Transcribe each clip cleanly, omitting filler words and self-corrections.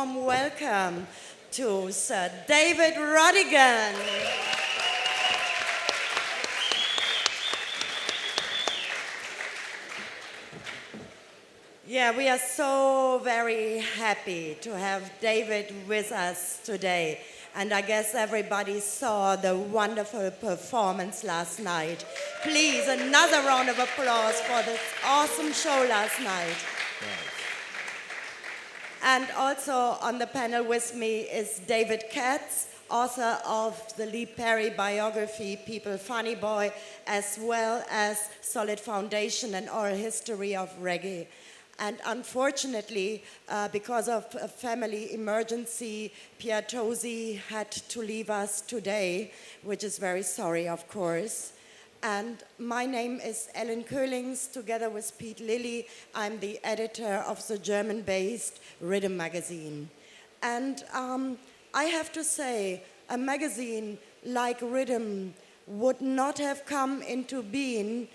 warm welcome to Sir David Rodigan. Yeah, we are so very happy to have David with us today. And I guess everybody saw the wonderful performance last night. Please, another round of applause for this awesome show last night. Right. And also on the panel with me is David Katz, author of the Lee Perry biography, People Funny Boy, as well as Solid Foundation and Oral History of Reggae. And unfortunately, because of a family emergency, Pierre Tosi had to leave us today, which is very sorry, of course. And my name is Ellen Köhlings, together with Pete Lilly. I'm the editor of the German-based Rhythm magazine. And I have to say, a magazine like Rhythm would not have come into being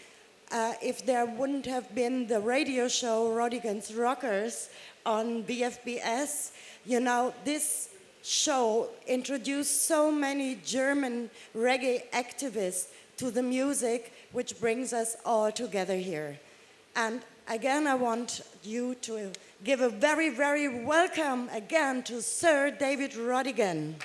if there wouldn't have been the radio show Rodigan's Rockers on BFBS. You know, this show introduced so many German reggae activists to the music, which brings us all together here. And again, I want you to give a very, very welcome again to Sir David Rodigan.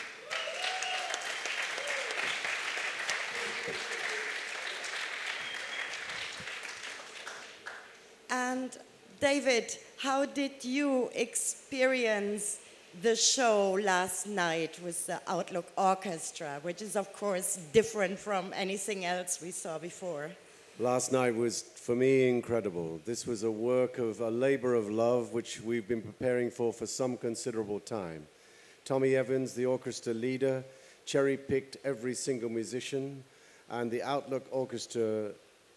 And David, how did you experience the show last night with the Outlook Orchestra, which is of course different from anything else we saw before? Last night was, for me, incredible. This was a work of a labor of love, which we've been preparing for some considerable time. Tommy Evans, the orchestra leader, cherry-picked every single musician, and the Outlook Orchestra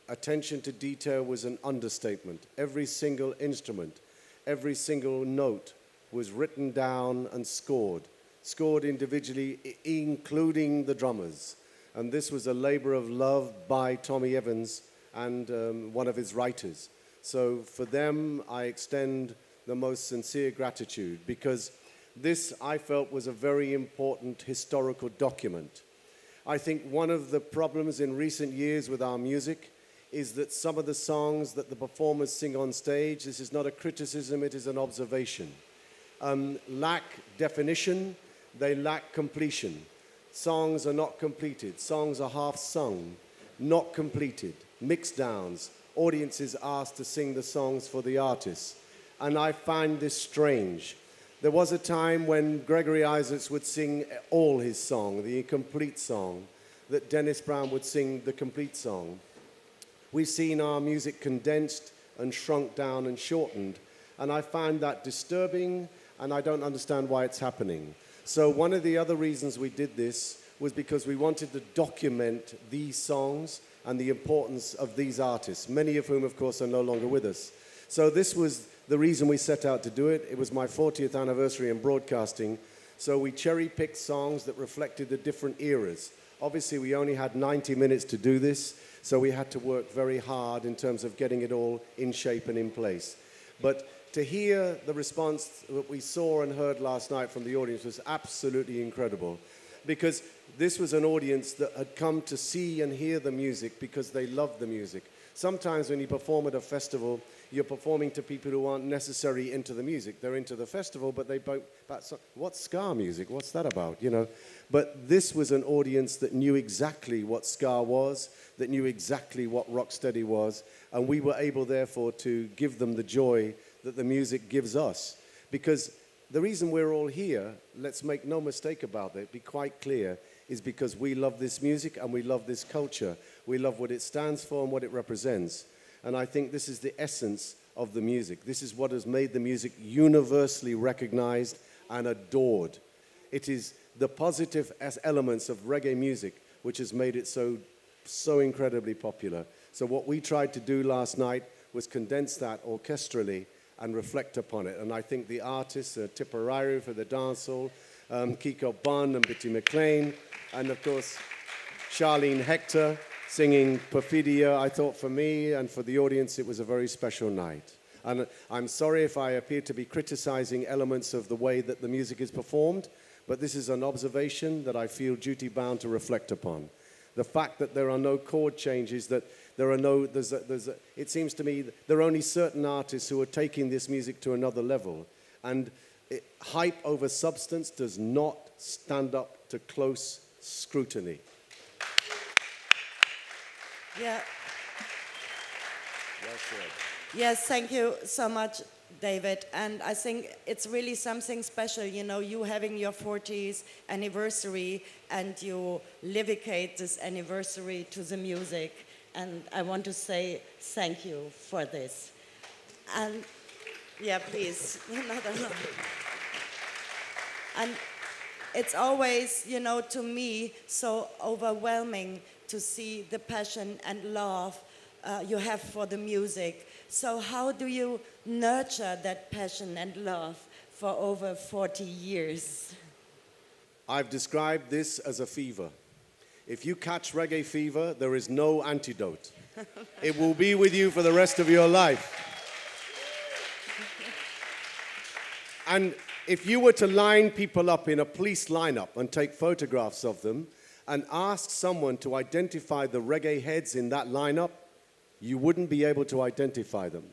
attention to detail was an understatement. Every single instrument, every single note was written down and scored individually, including the drummers. And this was a labor of love by Tommy Evans and one of his writers. So for them, I extend the most sincere gratitude, because this, I felt, was a very important historical document. I think one of the problems in recent years with our music is that some of the songs that the performers sing on stage, this is not a criticism, it is an observation, lack definition, they lack completion. Songs are not completed, songs are half sung, not completed, mixed downs, audiences asked to sing the songs for the artists. And I find this strange. There was a time when Gregory Isaacs would sing all his song, the complete song, that Dennis Brown would sing the complete song. We've seen our music condensed and shrunk down and shortened, and I find that disturbing, and I don't understand why it's happening. So one of the other reasons we did this was because we wanted to document these songs and the importance of these artists, many of whom, of course, are no longer with us. So this was the reason we set out to do it. It was my 40th anniversary in broadcasting, so we cherry-picked songs that reflected the different eras. Obviously, we only had 90 minutes to do this, so we had to work very hard in terms of getting it all in shape and in place. But to hear the response that we saw and heard last night from the audience was absolutely incredible, because this was an audience that had come to see and hear the music because they loved the music. Sometimes when you perform at a festival, you're performing to people who aren't necessarily into the music. They're into the festival, but they both, what's ska music? What's that about, you know? But this was an audience that knew exactly what ska was, that knew exactly what rocksteady was, and we were able, therefore, to give them the joy that the music gives us. Because the reason we're all here, let's make no mistake about it, be quite clear, is because we love this music and we love this culture. We love what it stands for and what it represents. And I think this is the essence of the music. This is what has made the music universally recognized and adored. It is the positive elements of reggae music which has made it so incredibly popular. So what we tried to do last night was condense that orchestrally and reflect upon it. And I think the artists, Tipperary for the dancehall, Kiko Bunn and Bitty McLean, and of course, Charlene Hector singing Perfidia. I thought for me and for the audience, it was a very special night. And I'm sorry if I appear to be criticizing elements of the way that the music is performed, but this is an observation that I feel duty-bound to reflect upon. The fact that there are no chord changes, that there are no, it seems to me there are only certain artists who are taking this music to another level. And hype over substance does not stand up to close scrutiny. Yeah. Well said. Yes, thank you so much, David. And I think it's really something special, you know, you having your 40th anniversary and you livicate this anniversary to the music. And I want to say thank you for this. And yeah, please. And it's always, you know, to me, so overwhelming to see the passion and love you have for the music. So how do you nurture that passion and love for over 40 years? I've described this as a fever. If you catch reggae fever, there is no antidote. It will be with you for the rest of your life. And if you were to line people up in a police lineup and take photographs of them and ask someone to identify the reggae heads in that lineup, you wouldn't be able to identify them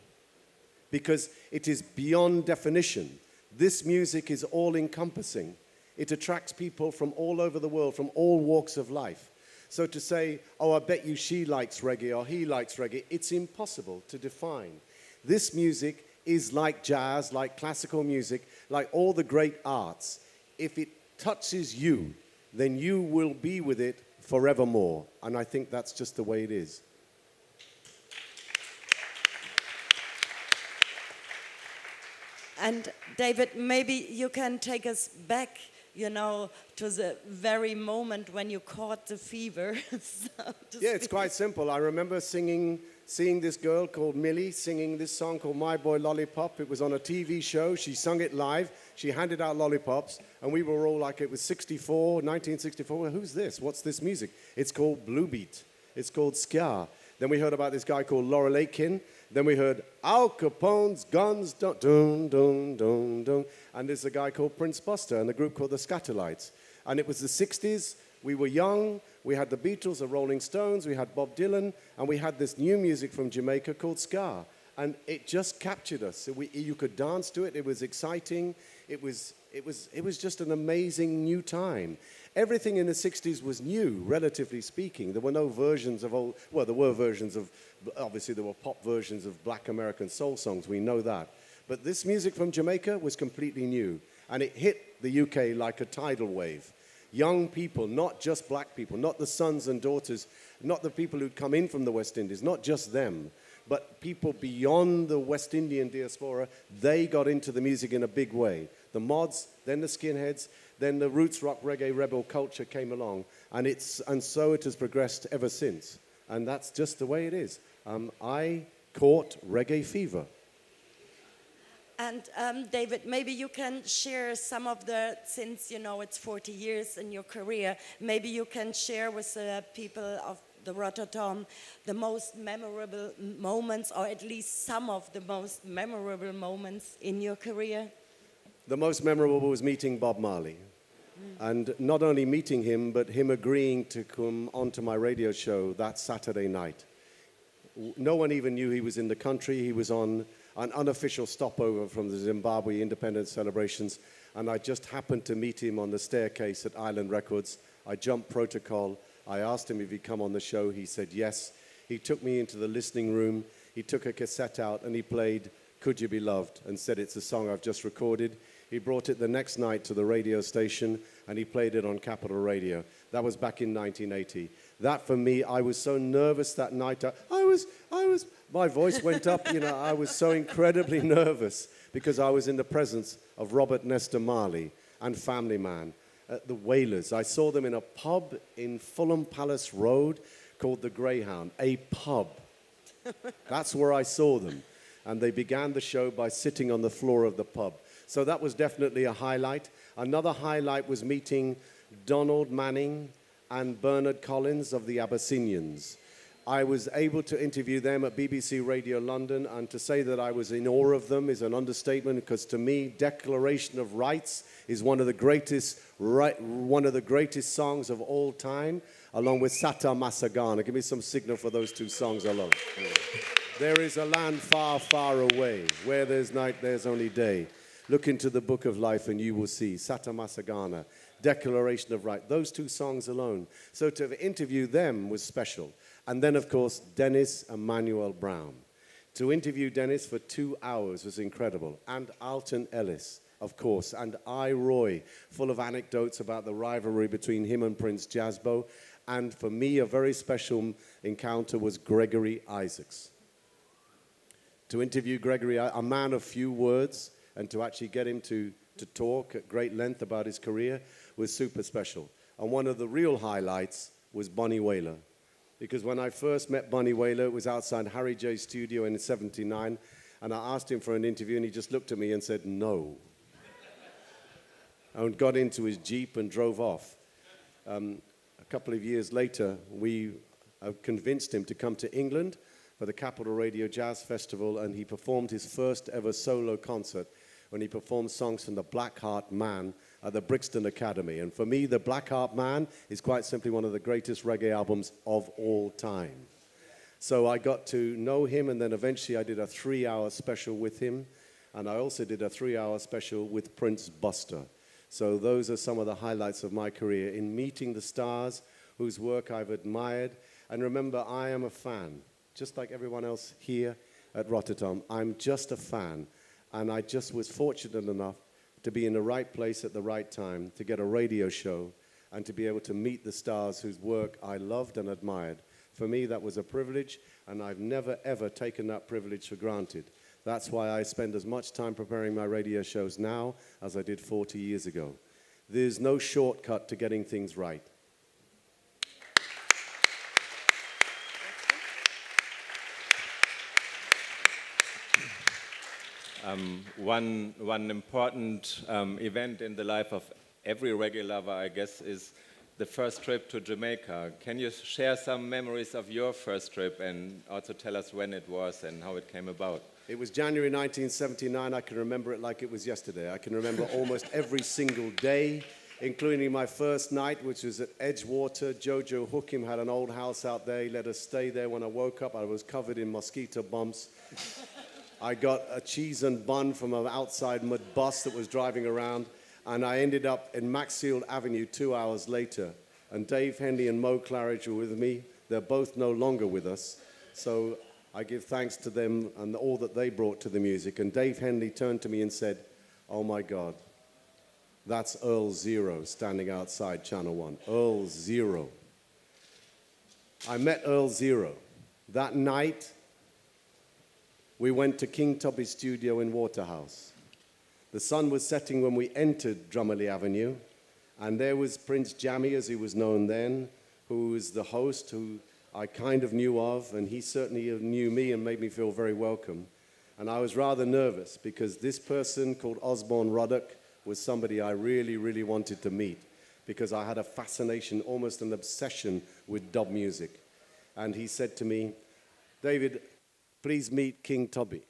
because it is beyond definition. This music is all-encompassing. It attracts people from all over the world, from all walks of life. So to say, oh, I bet you she likes reggae or he likes reggae, it's impossible to define. This music is like jazz, like classical music, like all the great arts. If it touches you, then you will be with it forevermore. And I think that's just the way it is. And David, maybe you can take us back, you know, to the very moment when you caught the fever. Yeah, it's quite simple. I remember seeing this girl called Millie singing this song called My Boy Lollipop. It was on a TV show. She sung it live. She handed out lollipops, and we were all like, it was 1964. Well, who's this? What's this music? It's called Blue Beat. It's called ska. Then we heard about this guy called Laurel Aitken. Then we heard Al Capone's Guns, dun, dun, dun, dun, dun. And there's a guy called Prince Buster and a group called the Scatterlights. And it was the 60s. We were young. We had the Beatles, the Rolling Stones. We had Bob Dylan. And we had this new music from Jamaica called ska. And it just captured us. You could dance to it. It was exciting. It was just an amazing new time. Everything in the 60s was new, relatively speaking. There were no versions of old, well, there were versions of, obviously there were pop versions of black American soul songs, we know that. But this music from Jamaica was completely new. And it hit the UK like a tidal wave. Young people, not just black people, not the sons and daughters, not the people who'd come in from the West Indies, not just them, but people beyond the West Indian diaspora, they got into the music in a big way. The mods, then the skinheads, then the roots rock reggae rebel culture came along, and so it has progressed ever since. And that's just the way it is. I caught reggae fever. And David, maybe you can share some of the, since you know it's 40 years in your career, maybe you can share with the people of the Rototom the most memorable moments, or at least some of the most memorable moments in your career. The most memorable was meeting Bob Marley. And not only meeting him, but him agreeing to come onto my radio show that Saturday night. No one even knew he was in the country. He was on an unofficial stopover from the Zimbabwe independence celebrations, and I just happened to meet him on the staircase at Island Records. I jumped protocol. I asked him if he'd come on the show. He said yes. He took me into the listening room. He took a cassette out, and he played Could You Be Loved, and said it's a song I've just recorded. He brought it the next night to the radio station, and he played it on Capital Radio. That was back in 1980. That, for me, I was so nervous that night. My voice went up, you know, I was so incredibly nervous because I was in the presence of Robert Nesta Marley and Family Man, the Wailers. I saw them in a pub in Fulham Palace Road called the Greyhound, a pub. That's where I saw them. And they began the show by sitting on the floor of the pub. So that was definitely a highlight. Another highlight was meeting Donald Manning and Bernard Collins of the Abyssinians. I was able to interview them at BBC Radio London, and to say that I was in awe of them is an understatement, because to me, Declaration of Rights is one of the greatest songs of all time, along with Sata Masagana. Give me some signal for those two songs alone. There is a land far, far away, where there's night, there's only day. Look into the book of life and you will see. Sata Masagana, Declaration of Right. Those two songs alone. So to interview them was special. And then, of course, Dennis Emmanuel Brown. To interview Dennis for 2 hours was incredible. And Alton Ellis, of course. And I, Roy, full of anecdotes about the rivalry between him and Prince Jasbo. And for me, a very special encounter was Gregory Isaacs. To interview Gregory, a man of few words, and to actually get him to talk at great length about his career was super special. And one of the real highlights was Bunny Wailer. Because when I first met Bunny Wailer, it was outside Harry J's studio in '79, and I asked him for an interview, and he just looked at me and said, no. And got into his Jeep and drove off. A couple of years later, we convinced him to come to England for the Capital Radio Jazz Festival, and he performed his first ever solo concert when he performed songs from the Blackheart Man at the Brixton Academy. And for me, the Blackheart Man is quite simply one of the greatest reggae albums of all time. So I got to know him, and then eventually I did a 3-hour special with him, and I also did a 3-hour special with Prince Buster. So those are some of the highlights of my career, in meeting the stars whose work I've admired. And remember, I am a fan, just like everyone else here at Rototom. I'm just a fan, and I just was fortunate enough to be in the right place at the right time, to get a radio show, and to be able to meet the stars whose work I loved and admired. For me, that was a privilege, and I've never, ever taken that privilege for granted. That's why I spend as much time preparing my radio shows now as I did 40 years ago. There's no shortcut to getting things right. One important event in the life of every reggae lover, I guess, is the first trip to Jamaica. Can you share some memories of your first trip, and also tell us when it was and how it came about? It was January 1979. I can remember it like it was yesterday. I can remember almost every single day, including my first night, which was at Edgewater. Jojo Hookham had an old house out there. He let us stay there. When I woke up, I was covered in mosquito bumps. I got a cheese and bun from an outside mud bus that was driving around, and I ended up in Maxfield Avenue 2 hours later. And Dave Henley and Mo Claridge were with me. They're both no longer with us. So I give thanks to them and all that they brought to the music. And Dave Henley turned to me and said, "Oh my God, that's Earl Zero standing outside Channel 1. Earl Zero." I met Earl Zero. That night, we went to King Tubby's studio in Waterhouse. The sun was setting when we entered Drummerley Avenue, and there was Prince Jammy, as he was known then, who was the host, who I kind of knew of, and he certainly knew me and made me feel very welcome. And I was rather nervous, because this person called Osborne Ruddock was somebody I really, really wanted to meet, because I had a fascination, almost an obsession with dub music. And he said to me, "David, please meet King Tubby."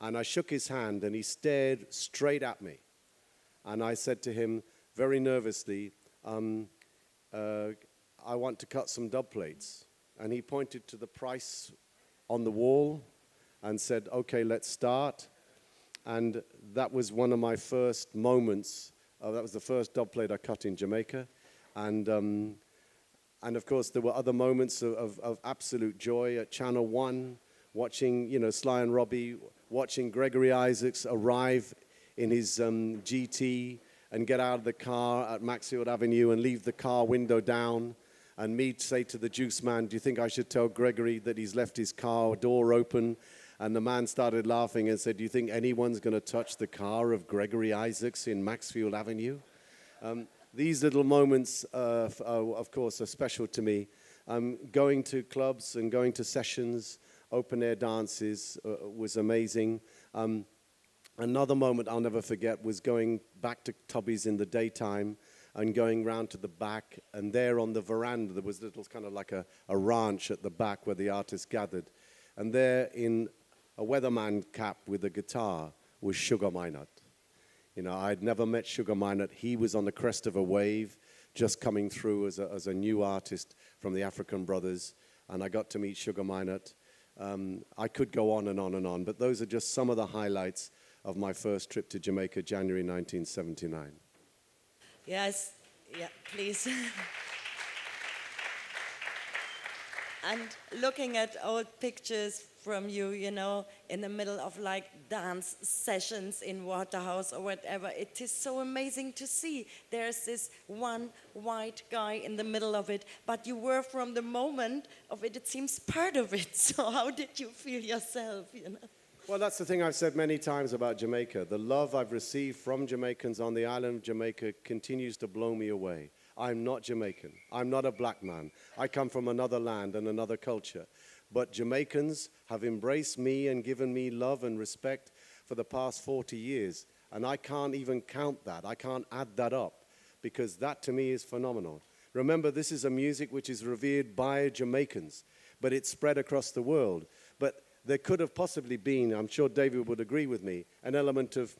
And I shook his hand, and he stared straight at me. And I said to him, very nervously, "I want to cut some dub plates." And he pointed to the price on the wall and said, "Okay, let's start." And that was one of my first moments. That was the first dub plate I cut in Jamaica. And of course, there were other moments of absolute joy at Channel 1, watching, Sly and Robbie, watching Gregory Isaacs arrive in his GT and get out of the car at Maxfield Avenue and leave the car window down, and me say to the juice man, "Do you think I should tell Gregory that he's left his car door open?" And the man started laughing and said, "Do you think anyone's going to touch the car of Gregory Isaacs in Maxfield Avenue?" These little moments, of course, are special to me. Going to clubs and going to sessions, open-air dances was amazing. Another moment I'll never forget was going back to Tubby's in the daytime and going round to the back, and there on the veranda there was little kind of like a ranch at the back where the artists gathered. And there in a weatherman cap with a guitar was Sugar Minot. You know, I'd never met Sugar Minot. He was on the crest of a wave, just coming through as a new artist from the African Brothers, and I got to meet Sugar Minot. I could go on and on and on, but those are just some of the highlights of my first trip to Jamaica, January 1979. Yes, yeah, please. And looking at old pictures from you, you know, in the middle of like dance sessions in Waterhouse or whatever, it is so amazing to see. There's this one white guy in the middle of it, but you were from the moment of it, it seems part of it. So how did you feel yourself, you know? Well, that's the thing I've said many times about Jamaica. The love I've received from Jamaicans on the island of Jamaica continues to blow me away. I'm not Jamaican. I'm not a black man. I come from another land and another culture. But Jamaicans have embraced me and given me love and respect for the past 40 years. And I can't even count that. I can't add that up because that to me is phenomenal. Remember, this is a music which is revered by Jamaicans, but it's spread across the world. But there could have possibly been, I'm sure David would agree with me, an element of,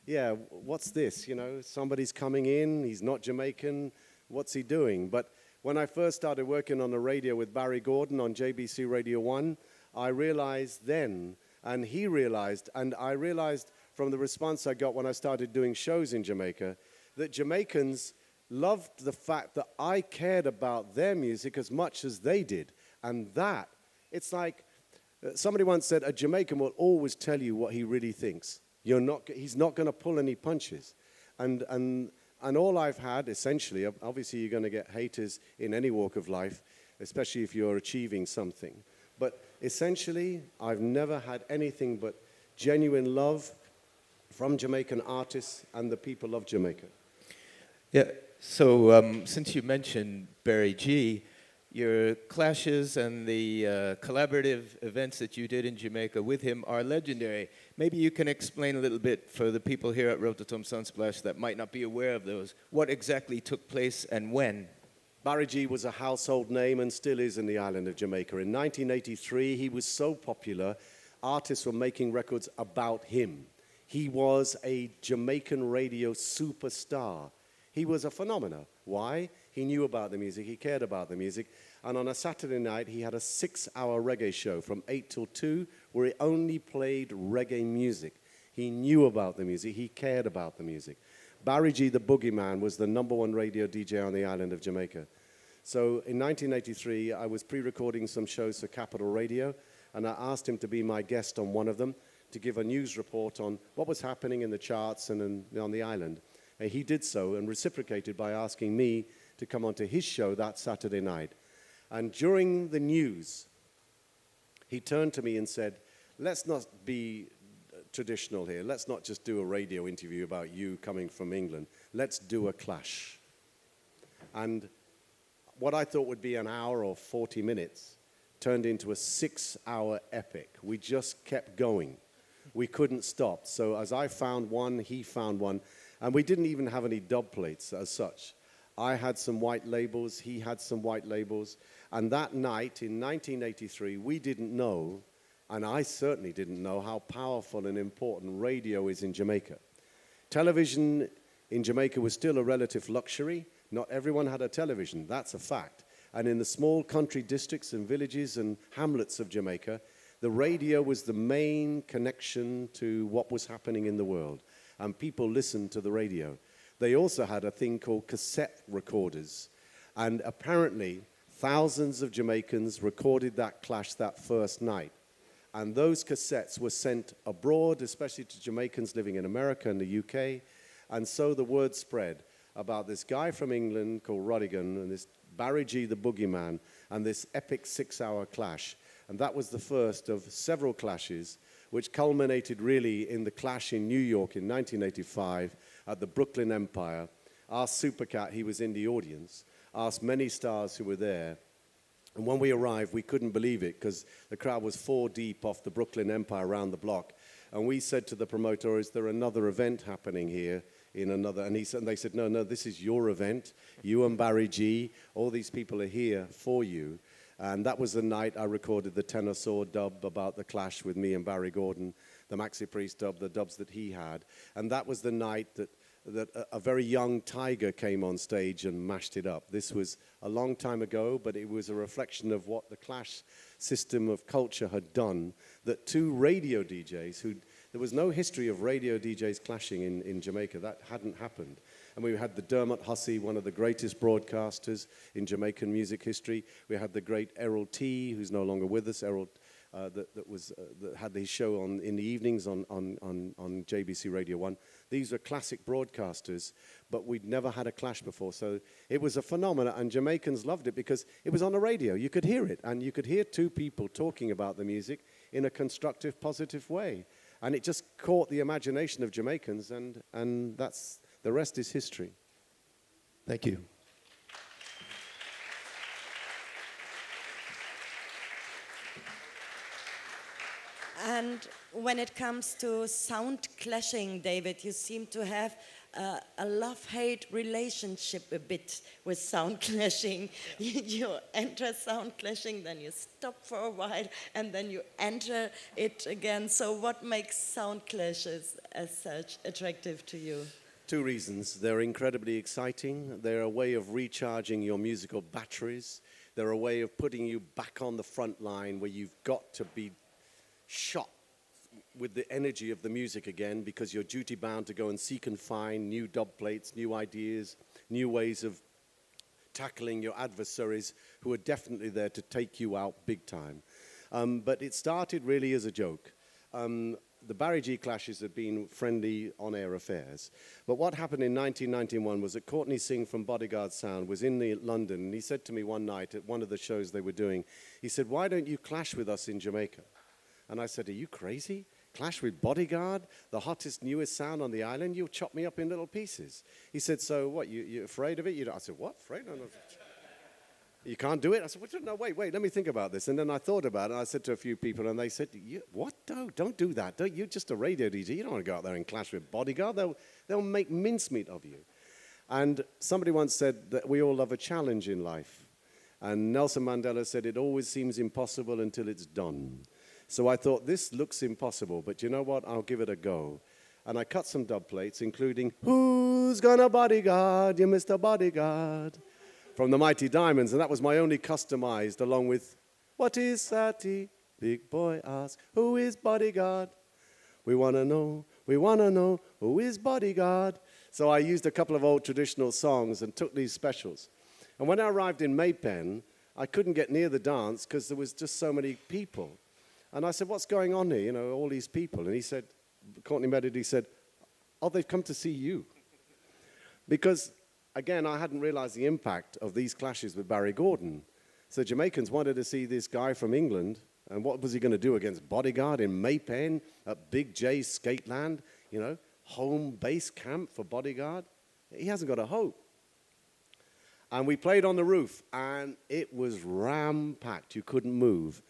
yeah, what's this? You know, somebody's coming in, he's not Jamaican, what's he doing? But when I first started working on the radio with Barry Gordon on JBC Radio 1, I realized then, and he realized, and I realized from the response I got when I started doing shows in Jamaica, that Jamaicans loved the fact that I cared about their music as much as they did. And that, it's like, somebody once said, a Jamaican will always tell you what he really thinks. He's not going to pull any punches. And all I've had, essentially, obviously you're going to get haters in any walk of life, especially if you're achieving something. But essentially, I've never had anything but genuine love from Jamaican artists and the people of Jamaica. Yeah, so since you mentioned Barry G., your clashes and the collaborative events that you did in Jamaica with him are legendary. Maybe you can explain a little bit for the people here at Rototom SUNSPLASH that might not be aware of those. What exactly took place and when? Barry G was a household name and still is in the island of Jamaica. In 1983, he was so popular, artists were making records about him. He was a Jamaican radio superstar. He was a phenomenon. Why? He knew about the music, he cared about the music, and on a Saturday night he had a 6-hour reggae show from 8 till 2 where he only played reggae music. He knew about the music, he cared about the music. Barry G, the Boogeyman, was the #1 radio DJ on the island of Jamaica. So in 1983 I was pre-recording some shows for Capital Radio, and I asked him to be my guest on one of them to give a news report on what was happening in the charts and on the island. And he did so and reciprocated by asking me to come onto his show that Saturday night. And during the news, he turned to me and said, let's not be traditional here. Let's not just do a radio interview about you coming from England. Let's do a clash. And what I thought would be an hour or 40 minutes turned into a 6-hour epic. We just kept going. We couldn't stop. So as I found one, he found one. And we didn't even have any dub plates as such. I had some white labels, he had some white labels. And that night in 1983, we didn't know, and I certainly didn't know, how powerful and important radio is in Jamaica. Television in Jamaica was still a relative luxury. Not everyone had a television, that's a fact. And in the small country districts and villages and hamlets of Jamaica, the radio was the main connection to what was happening in the world. And people listened to the radio. They also had a thing called cassette recorders. And apparently, thousands of Jamaicans recorded that clash that first night. And those cassettes were sent abroad, especially to Jamaicans living in America and the UK. And so the word spread about this guy from England called Rodigan and this Barry G, the Boogeyman, and this epic 6-hour clash. And that was the first of several clashes which culminated really in the clash in New York in 1985 at the Brooklyn Empire. Asked Supercat, he was in the audience, asked many stars who were there. And when we arrived, we couldn't believe it because the crowd was 4 deep off the Brooklyn Empire around the block. And we said to the promoter, is there another event happening here? in another. And they said, no, this is your event. You and Barry G, all these people are here for you. And that was the night I recorded the tenor saw dub about the clash with me and Barry Gordon, the Maxi Priest dub, the dubs that he had. And that was the night that a very young Tiger came on stage and mashed it up. This was a long time ago, but it was a reflection of what the clash system of culture had done, that two radio DJs there was no history of radio DJs clashing in Jamaica. That hadn't happened. And we had the Dermot Hussey, one of the greatest broadcasters in Jamaican music history. We had the great Errol T, who's no longer with us, Errol, that had his show in the evenings on JBC Radio 1. These were classic broadcasters, but we'd never had a clash before. So it was a phenomenon, and Jamaicans loved it because it was on the radio. You could hear it, and you could hear two people talking about the music in a constructive, positive way. And it just caught the imagination of Jamaicans, and that's the rest is history. Thank you. And when it comes to sound clashing, David, you seem to have a love-hate relationship a bit with sound clashing. You enter sound clashing, then you stop for a while, and then you enter it again. So what makes sound clashes as such attractive to you? Two reasons. They're incredibly exciting. They're a way of recharging your musical batteries. They're a way of putting you back on the front line where you've got to be shot with the energy of the music again, because you're duty bound to go and seek and find new dub plates, new ideas, new ways of tackling your adversaries who are definitely there to take you out big time. But it started really as a joke. The Barry G clashes had been friendly on-air affairs. But what happened in 1991 was that Courtney Singh from Bodyguard Sound was in London, and he said to me one night at one of the shows they were doing, he said, "Why don't you clash with us in Jamaica?" And I said, "Are you crazy? Clash with Bodyguard, the hottest, newest sound on the island? You'll chop me up in little pieces." He said, "So what, you're afraid of it?" I said, "What, afraid? No. You can't do it?" I said, "Well, no, wait, let me think about this." And then I thought about it, and I said to a few people, and they said, "What? Don't do that. You're just a radio DJ. You don't want to go out there and clash with Bodyguard. They'll make mincemeat of you." And somebody once said that we all love a challenge in life. And Nelson Mandela said, "It always seems impossible until it's done." So I thought, this looks impossible, but you know what? I'll give it a go. And I cut some dub plates, including "Who's Gonna Bodyguard You, Mr. Bodyguard?" from the Mighty Diamonds, and that was my only customized, along with "What is Sati? Big boy ask, who is Bodyguard? We wanna know, who is Bodyguard?" So I used a couple of old traditional songs and took these specials. And when I arrived in Maypen, I couldn't get near the dance because there was just so many people. And I said, "What's going on here? You know, all these people." And he said, Courtney Medley said, "Oh, they've come to see you." Because, again, I hadn't realized the impact of these clashes with Barry Gordon. So Jamaicans wanted to see this guy from England, and what was he going to do against Bodyguard in Maypen at Big J's Skateland? You know, home base camp for Bodyguard? He hasn't got a hope. And we played on the roof, and it was ram-packed. You couldn't move.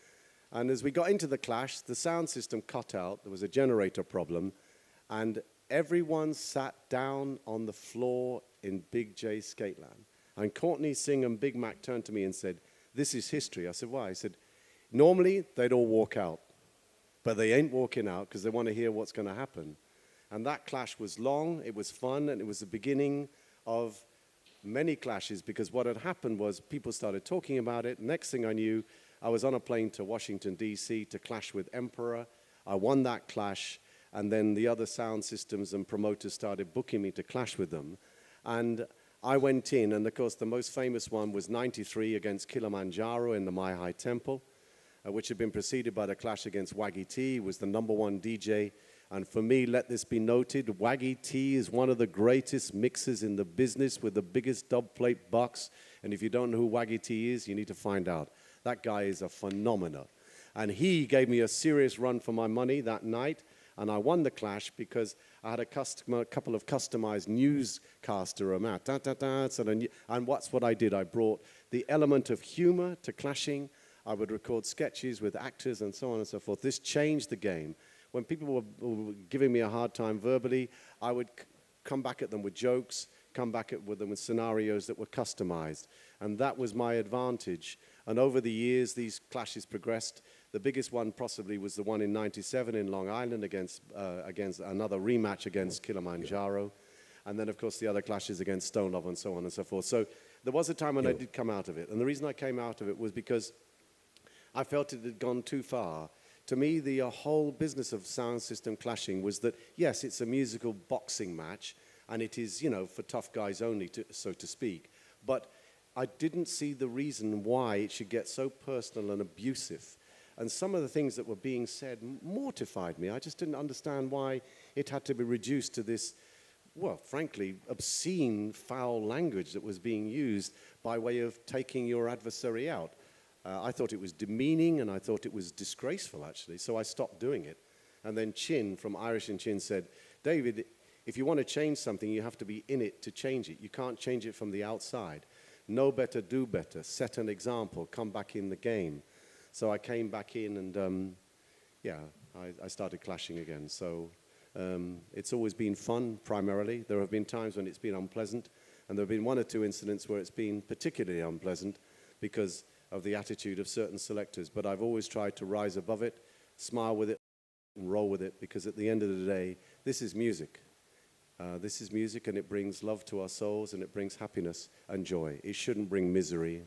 And as we got into the clash, the sound system cut out. There was a generator problem. And everyone sat down on the floor in Big J's Skateland. And Courtney Singh and Big Mac turned to me and said, "This is history." I said, "Why?" He said, "Normally, they'd all walk out. But they ain't walking out because they want to hear what's going to happen." And that clash was long, it was fun, and it was the beginning of many clashes, because what had happened was people started talking about it. Next thing I knew, I was on a plane to Washington, D.C. to clash with Emperor. I won that clash, and then the other sound systems and promoters started booking me to clash with them. And I went in, and of course the most famous one was 93 against Kilimanjaro in the Mai Temple, which had been preceded by the clash against Waggy T. He was the #1 DJ. And for me, let this be noted, Waggy T is one of the greatest mixers in the business with the biggest dub plate box. And if you don't know who Waggy T is, you need to find out. That guy is a phenomenon. And he gave me a serious run for my money that night. And I won the clash because I had a couple of customized newscaster amount. And what's what I did? I brought the element of humor to clashing. I would record sketches with actors and so on and so forth. This changed the game. When people were giving me a hard time verbally, I would come back at them with jokes, come back with them with scenarios that were customized. And that was my advantage. And over the years, these clashes progressed. The biggest one possibly was the one in '97 in Long Island against another rematch against Kilimanjaro. And then, of course, the other clashes against Stone Love and so on and so forth. So there was a time when I did come out of it. And the reason I came out of it was because I felt it had gone too far. To me, the whole business of sound system clashing was that, yes, it's a musical boxing match, and it is, you know, for tough guys only, so to speak. But I didn't see the reason why it should get so personal and abusive. And some of the things that were being said mortified me. I just didn't understand why it had to be reduced to this, well, frankly, obscene, foul language that was being used by way of taking your adversary out. I thought it was demeaning, and I thought it was disgraceful, actually, so I stopped doing it. And then Chin, from Irish and Chin, said, David, if you want to change something, you have to be in it to change it. You can't change it from the outside. Know better, do better, set an example, come back in the game. So I came back in, and I started clashing again. So it's always been fun, primarily. There have been times when it's been unpleasant, and there have been one or two incidents where it's been particularly unpleasant because of the attitude of certain selectors. But I've always tried to rise above it, smile with it, and roll with it, because at the end of the day, this is music. This is music, and it brings love to our souls, and it brings happiness and joy. It shouldn't bring misery.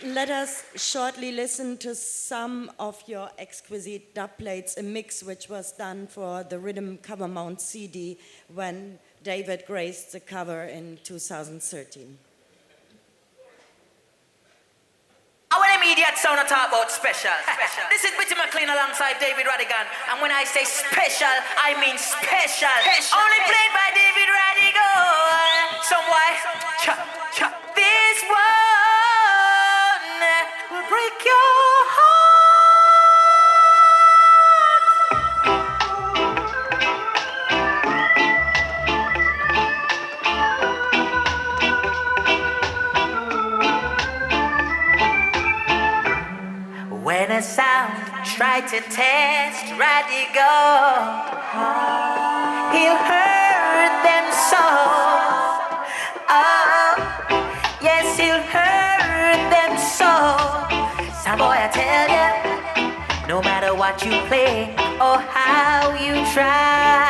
Let us shortly listen to some of your exquisite dub plates, a mix which was done for the Rhythm Cover Mount CD when David graced the cover in 2013. Our immediate sound I talk about special. This is Bitty McLean alongside David Rodigan. And when I say special, I mean special. Only played by David Rodigan. Some boy, this one will break your heart. When a sound try to test Rodigan, he'll hurt them so. Oh, yes, he'll hurt them so. Some boy, I tell ya, no matter what you play or how you try,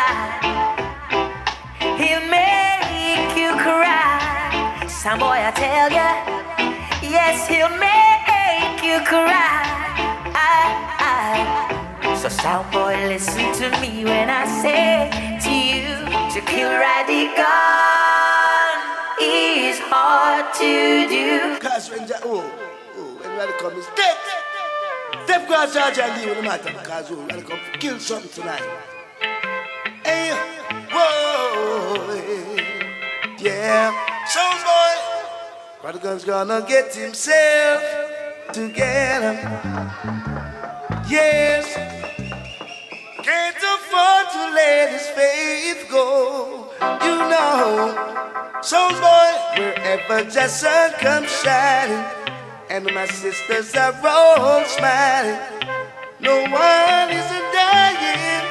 he'll make you cry. Some boy, I tell ya, yes, he'll make you cry. So sound boy, listen to me when I say to you, to kill Rodigan is hard to do. Cause when when Rodigan is dead, they've got to charge and leave no matter. Because Rodigan kill something tonight. Hey, whoa, yeah. Sounds boy, Rodigan's gonna get himself together. Yes, can't afford to let his faith go. You know, Soul Boy, wherever the sun comes shining, and my sisters are all smiling, no one is dying.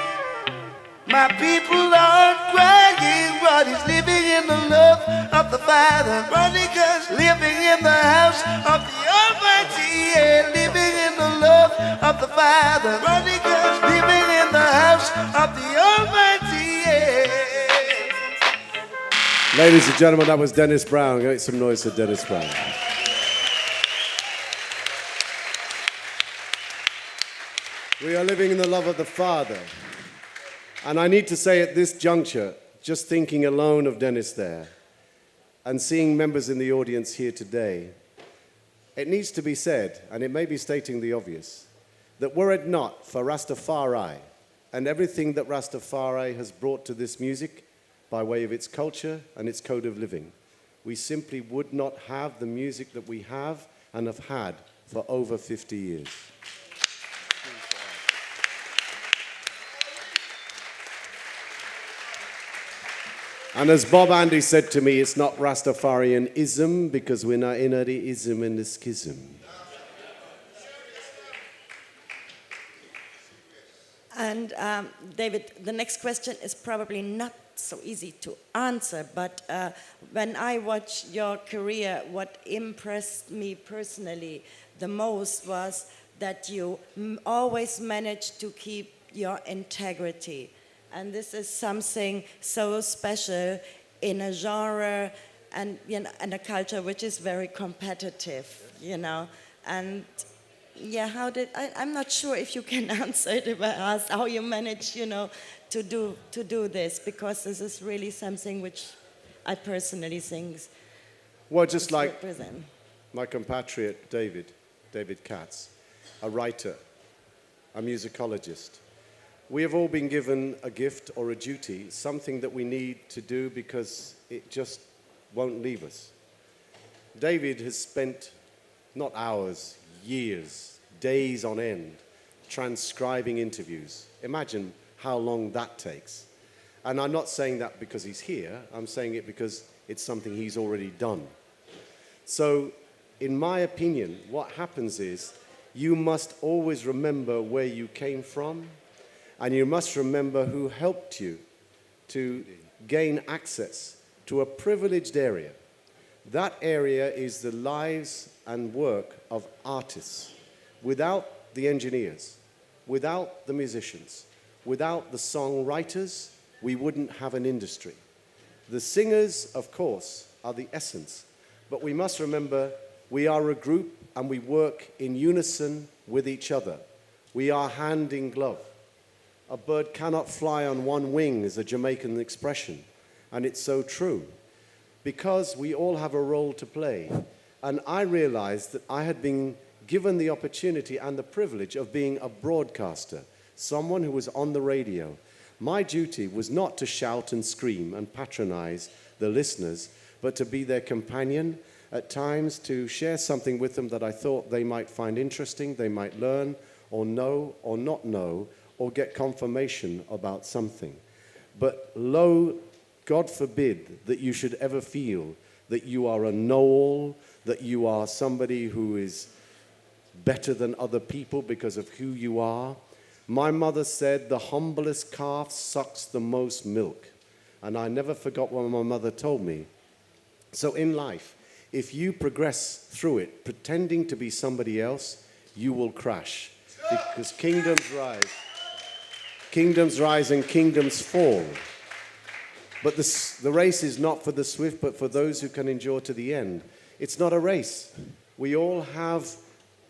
My people aren't crying. Roddy's living in the love of the Father. Rodigan's living in the house of the Almighty, yeah, living in the love of the Father. Rodigan's living in the house of the Almighty, yeah. Ladies and gentlemen, that was Dennis Brown. Make some noise for Dennis Brown. We are living in the love of the Father. And I need to say at this juncture, just thinking alone of Dennis there, and seeing members in the audience here today, it needs to be said, and it may be stating the obvious, that were it not for Rastafari and everything that Rastafari has brought to this music by way of its culture and its code of living, we simply would not have the music that we have and have had for over 50 years. And as Bob Andy said to me, it's not Rastafarianism because we're not in the ism and the schism. And David, the next question is probably not so easy to answer, but when I watch your career, what impressed me personally the most was that you always managed to keep your integrity. And this is something so special in a genre and, you know, and a culture which is very competitive, you know. And yeah, I'm not sure if you can answer it if I ask how you manage, you know, to do this, because this is really something which I personally think Well, just like represent. my compatriot David Katz, a writer, a musicologist. We have all been given a gift or a duty, something that we need to do because it just won't leave us. David has spent not hours, years, days on end, transcribing interviews. Imagine how long that takes. And I'm not saying that because he's here, I'm saying it because it's something he's already done. So, in my opinion, what happens is you must always remember where you came from, and you must remember who helped you to gain access to a privileged area. That area is the lives and work of artists. Without the engineers, without the musicians, without the songwriters, we wouldn't have an industry. The singers, of course, are the essence, but we must remember we are a group and we work in unison with each other. We are hand in glove. A bird cannot fly on one wing is a Jamaican expression, and it's so true, because we all have a role to play. And I realized that I had been given the opportunity and the privilege of being a broadcaster, someone who was on the radio. My duty was not to shout and scream and patronize the listeners, but to be their companion, at times to share something with them that I thought they might find interesting, they might learn or know or not know, or get confirmation about something. But lo, God forbid that you should ever feel that you are a know-all, that you are somebody who is better than other people because of who you are. My mother said the humblest calf sucks the most milk. And I never forgot what my mother told me. So in life, if you progress through it pretending to be somebody else, you will crash. Because kingdoms rise and kingdoms fall. But the race is not for the swift, but for those who can endure to the end. It's not a race. We all have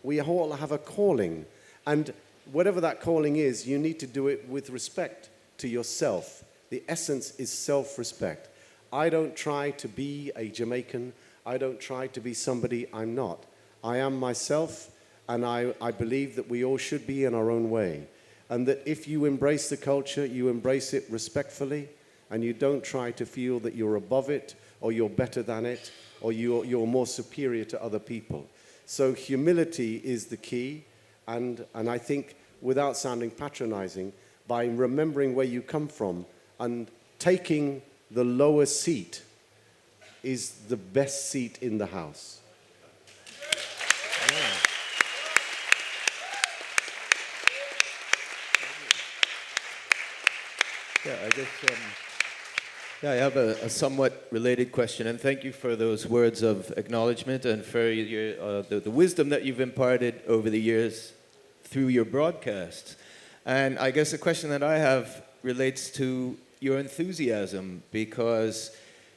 a calling. And whatever that calling is, you need to do it with respect to yourself. The essence is self-respect. I don't try to be a Jamaican. I don't try to be somebody I'm not. I am myself, and I believe that we all should be in our own way. And that if you embrace the culture, you embrace it respectfully, and you don't try to feel that you're above it, or you're better than it, or you're more superior to other people. So humility is the key, and I think, without sounding patronizing, by remembering where you come from and taking the lower seat is the best seat in the house. Yeah, I guess I have a somewhat related question, and thank you for those words of acknowledgement and for your, the wisdom that you've imparted over the years through your broadcasts. And I guess the question that I have relates to your enthusiasm, because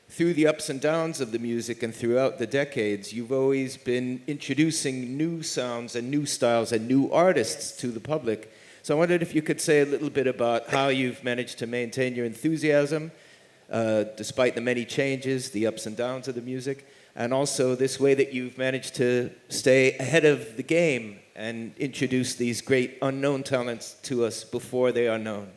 through the ups and downs of the music and throughout the decades, you've always been introducing new sounds and new styles and new artists to the public. So I wondered if you could say a little bit about how you've managed to maintain your enthusiasm despite the many changes, the ups and downs of the music, and also this way that you've managed to stay ahead of the game and introduce these great unknown talents to us before they are known.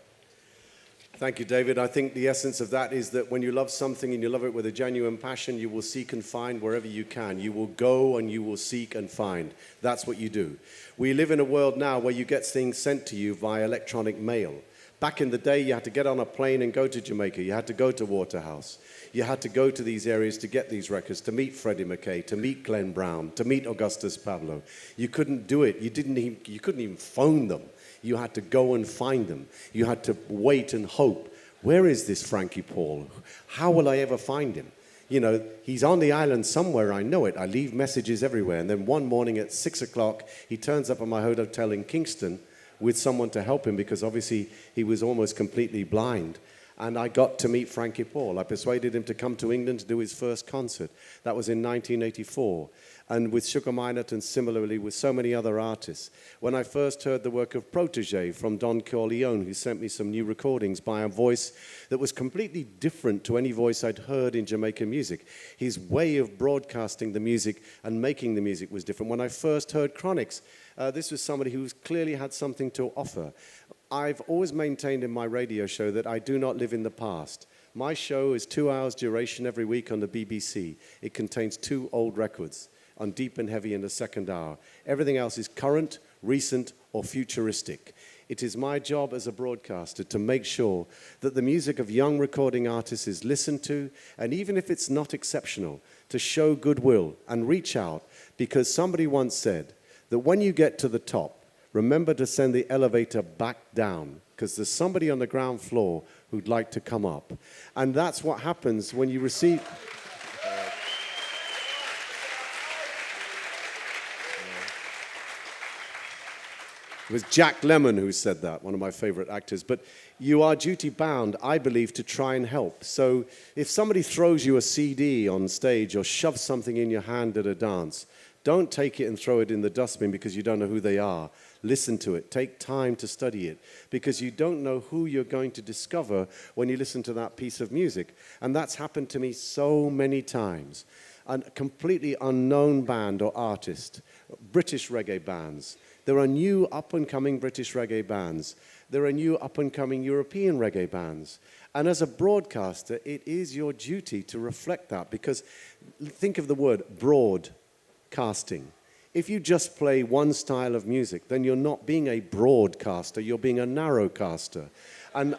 Thank you, David. I think the essence of that is that when you love something and you love it with a genuine passion, you will seek and find wherever you can. You will go and you will seek and find. That's what you do. We live in a world now where you get things sent to you via electronic mail. Back in the day, you had to get on a plane and go to Jamaica. You had to go to Waterhouse. You had to go to these areas to get these records, to meet Freddie McKay, to meet Glenn Brown, to meet Augustus Pablo. You couldn't do it. You couldn't even phone them. You had to go and find them. You had to wait and hope. Where is this Frankie Paul? How will I ever find him? You know, he's on the island somewhere, I know it. I leave messages everywhere. And then one morning at 6 o'clock, he turns up at my hotel in Kingston with someone to help him because obviously he was almost completely blind. And I got to meet Frankie Paul. I persuaded him to come to England to do his first concert. That was in 1984. And with Sugar Minott and similarly with so many other artists. When I first heard the work of Protégé from Don Corleone, who sent me some new recordings by a voice that was completely different to any voice I'd heard in Jamaican music. His way of broadcasting the music and making the music was different. When I first heard Chronics, this was somebody who clearly had something to offer. I've always maintained in my radio show that I do not live in the past. My show is 2 hours duration every week on the BBC. It contains 2 old records on Deep and Heavy in the second hour. Everything else is current, recent, or futuristic. It is my job as a broadcaster to make sure that the music of young recording artists is listened to, and even if it's not exceptional, to show goodwill and reach out, because somebody once said that when you get to the top, remember to send the elevator back down, because there's somebody on the ground floor who'd like to come up. And that's what happens when you receive... It was Jack Lemmon who said that, one of my favorite actors. But you are duty-bound, I believe, to try and help. So if somebody throws you a CD on stage or shoves something in your hand at a dance, don't take it and throw it in the dustbin because you don't know who they are. Listen to it. Take time to study it because you don't know who you're going to discover when you listen to that piece of music. And that's happened to me so many times. A completely unknown band or artist, British reggae bands. There are new up-and-coming British reggae bands. There are new up-and-coming European reggae bands. And as a broadcaster, it is your duty to reflect that because think of the word broadcasting. If you just play one style of music, then you're not being a broadcaster, you're being a narrowcaster. And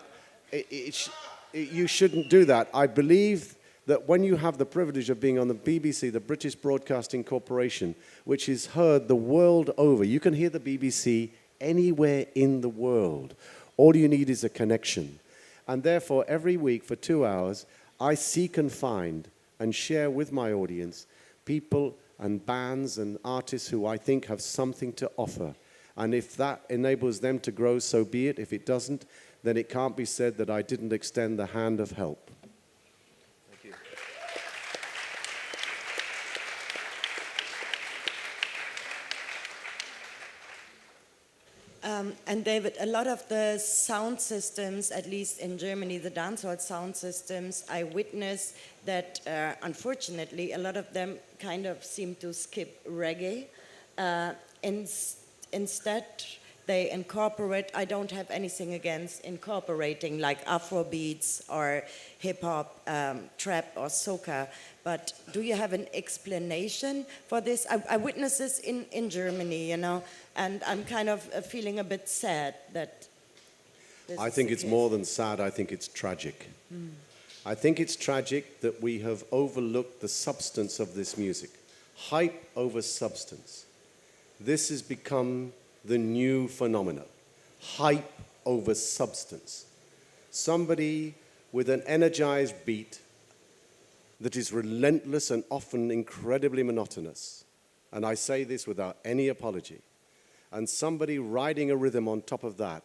you shouldn't do that. I believe that when you have the privilege of being on the BBC, the British Broadcasting Corporation, which is heard the world over, you can hear the BBC anywhere in the world. All you need is a connection. And therefore, every week for 2 hours, I seek and find and share with my audience people and bands and artists who I think have something to offer. And if that enables them to grow, so be it. If it doesn't, then it can't be said that I didn't extend the hand of help. And David, a lot of the sound systems, at least in Germany, the dancehall sound systems, I witnessed that, unfortunately, a lot of them kind of seem to skip reggae. Instead, they incorporate, I don't have anything against incorporating like Afro beats or hip-hop, trap or soca, but do you have an explanation for this? I witnessed this in Germany, you know, and I'm kind of feeling a bit sad that this I think it's more than sad, I think it's tragic. I think it's tragic that we have overlooked the substance of this music. Hype over substance. This has become the new phenomenon. Hype over substance. Somebody with an energized beat that is relentless and often incredibly monotonous. And I say this without any apology. And somebody riding a rhythm on top of that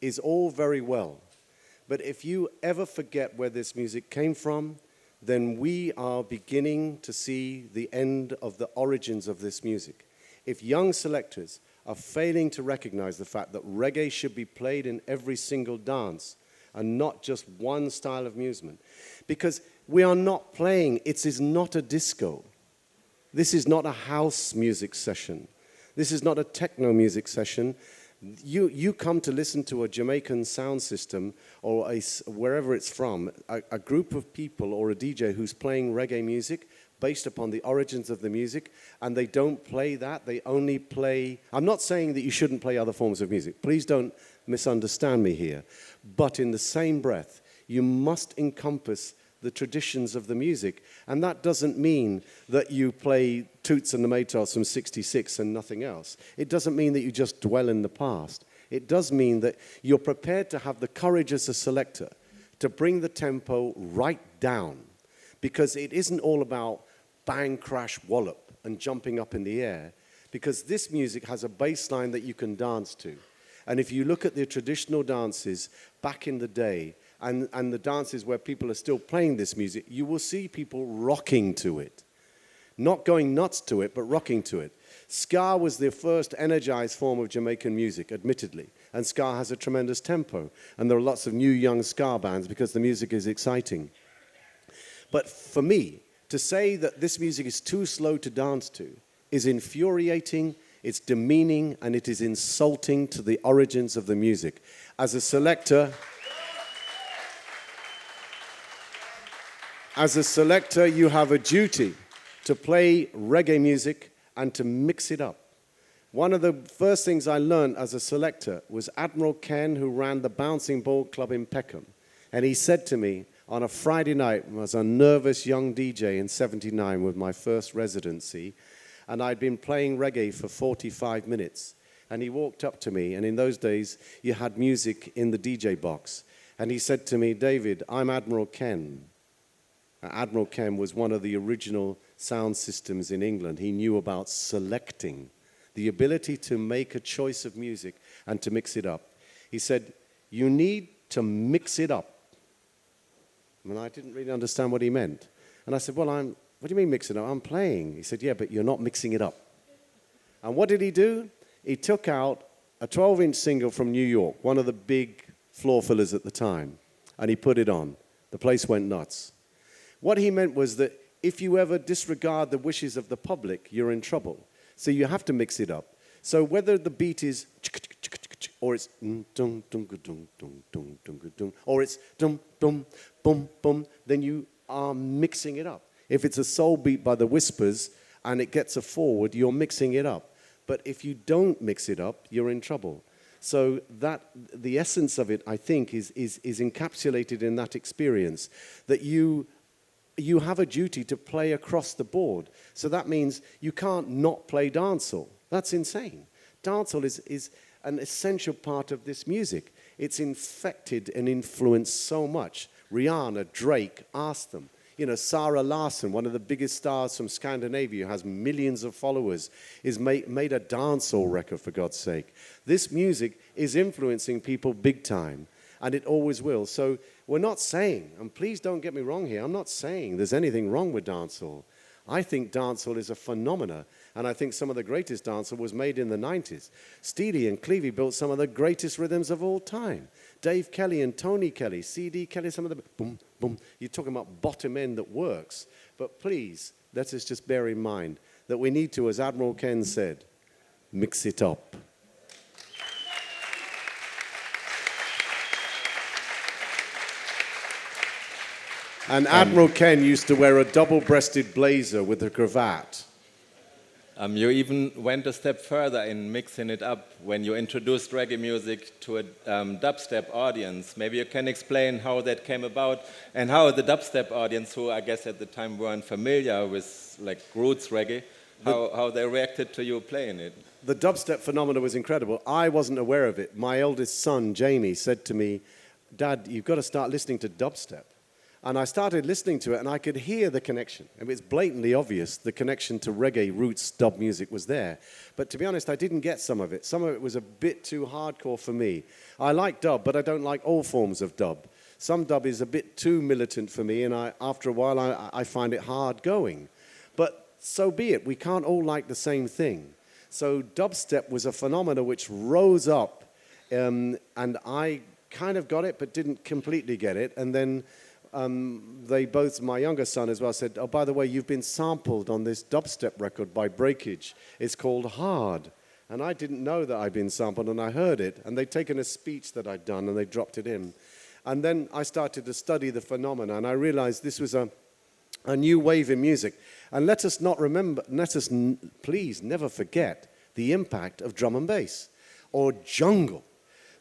is all very well. But if you ever forget where this music came from, then we are beginning to see the end of the origins of this music. If young selectors are failing to recognize the fact that reggae should be played in every single dance and not just one style of amusement, because we are not playing, it is not a disco. This is not a house music session. This is not a techno music session. You come to listen to a Jamaican sound system or wherever it's from, a group of people or a DJ who's playing reggae music based upon the origins of the music, and they don't play that, they only play... I'm not saying that you shouldn't play other forms of music. Please don't misunderstand me here. But in the same breath, you must encompass the traditions of the music. And that doesn't mean that you play Toots and the Maytals from '66 and nothing else. It doesn't mean that you just dwell in the past. it does mean that you're prepared to have the courage as a selector to bring the tempo right down, because it isn't all about bang, crash, wallop and jumping up in the air, because this music has a bass line that you can dance to. And if you look at the traditional dances back in the day, and the dances where people are still playing this music, you will see people rocking to it. Not going nuts to it, but rocking to it. Ska was the first energized form of Jamaican music, admittedly. And ska has a tremendous tempo. And there are lots of new young ska bands because the music is exciting. But for me, to say that this music is too slow to dance to is infuriating, it's demeaning, and it is insulting to the origins of the music. As a selector, you have a duty to play reggae music and to mix it up. One of the first things I learned as a selector was Admiral Ken, who ran the Bouncing Ball Club in Peckham. And he said to me on a Friday night, when I was a nervous young DJ in '79 with my first residency, and I'd been playing reggae for 45 minutes. And he walked up to me, and in those days, you had music in the DJ box. And he said to me, David, I'm Admiral Ken. Admiral Ken was one of the original sound systems in England. He knew about selecting, the ability to make a choice of music and to mix it up. He said, you need to mix it up. And I didn't really understand what he meant. And I said, well, what do you mean mix it up? I'm playing. He said, yeah, but you're not mixing it up. And what did he do? He took out a 12-inch single from New York, one of the big floor fillers at the time, and he put it on. The place went nuts. What he meant was that if you ever disregard the wishes of the public, you're in trouble. So you have to mix it up. So whether the beat is or it's or it's dum dum bum bum, then you are mixing it up. If it's a soul beat by the Whispers and it gets a forward, you're mixing it up. But if you don't mix it up, you're in trouble. So that the essence of it, I think, is encapsulated in that experience, that you have a duty to play across the board. So that means you can't not play dancehall. That's insane. Dancehall is an essential part of this music. It's infected and influenced so much. Rihanna, Drake, ask them. You know, Sarah Larsson, one of the biggest stars from Scandinavia, who has millions of followers, is made a dancehall record, for God's sake. This music is influencing people big time, and it always will. So we're not saying, and please don't get me wrong here, I'm not saying there's anything wrong with dancehall. I think dancehall is a phenomena, and I think some of the greatest dancehall was made in the 90s. Steely and Clevie built some of the greatest rhythms of all time. Dave Kelly and Tony Kelly, C.D. Kelly, some of the boom, boom. You're talking about bottom end that works. But please, let us just bear in mind that we need to, as Admiral Ken said, mix it up. And Admiral Ken used to wear a double-breasted blazer with a cravat. You even went a step further in mixing it up when you introduced reggae music to a dubstep audience. Maybe you can explain how that came about and how the dubstep audience, who I guess at the time weren't familiar with like roots reggae, how they reacted to you playing it. The dubstep phenomenon was incredible. I wasn't aware of it. My eldest son, Jamie, said to me, Dad, you've got to start listening to dubstep. And I started listening to it, and I could hear the connection. It was blatantly obvious the connection to reggae roots dub music was there. But to be honest, I didn't get some of it. Some of it was a bit too hardcore for me. I like dub, but I don't like all forms of dub. Some dub is a bit too militant for me, and after a while, I find it hard going. But so be it. We can't all like the same thing. So dubstep was a phenomenon which rose up, and I kind of got it, but didn't completely get it. And then they both, my younger son as well, said, oh, by the way, you've been sampled on this dubstep record by Breakage. It's called Hard. And I didn't know that I'd been sampled, and I heard it. And they'd taken a speech that I'd done, and they dropped it in. And then I started to study the phenomena, and I realized this was a new wave in music. And let us please never forget the impact of drum and bass, or jungle.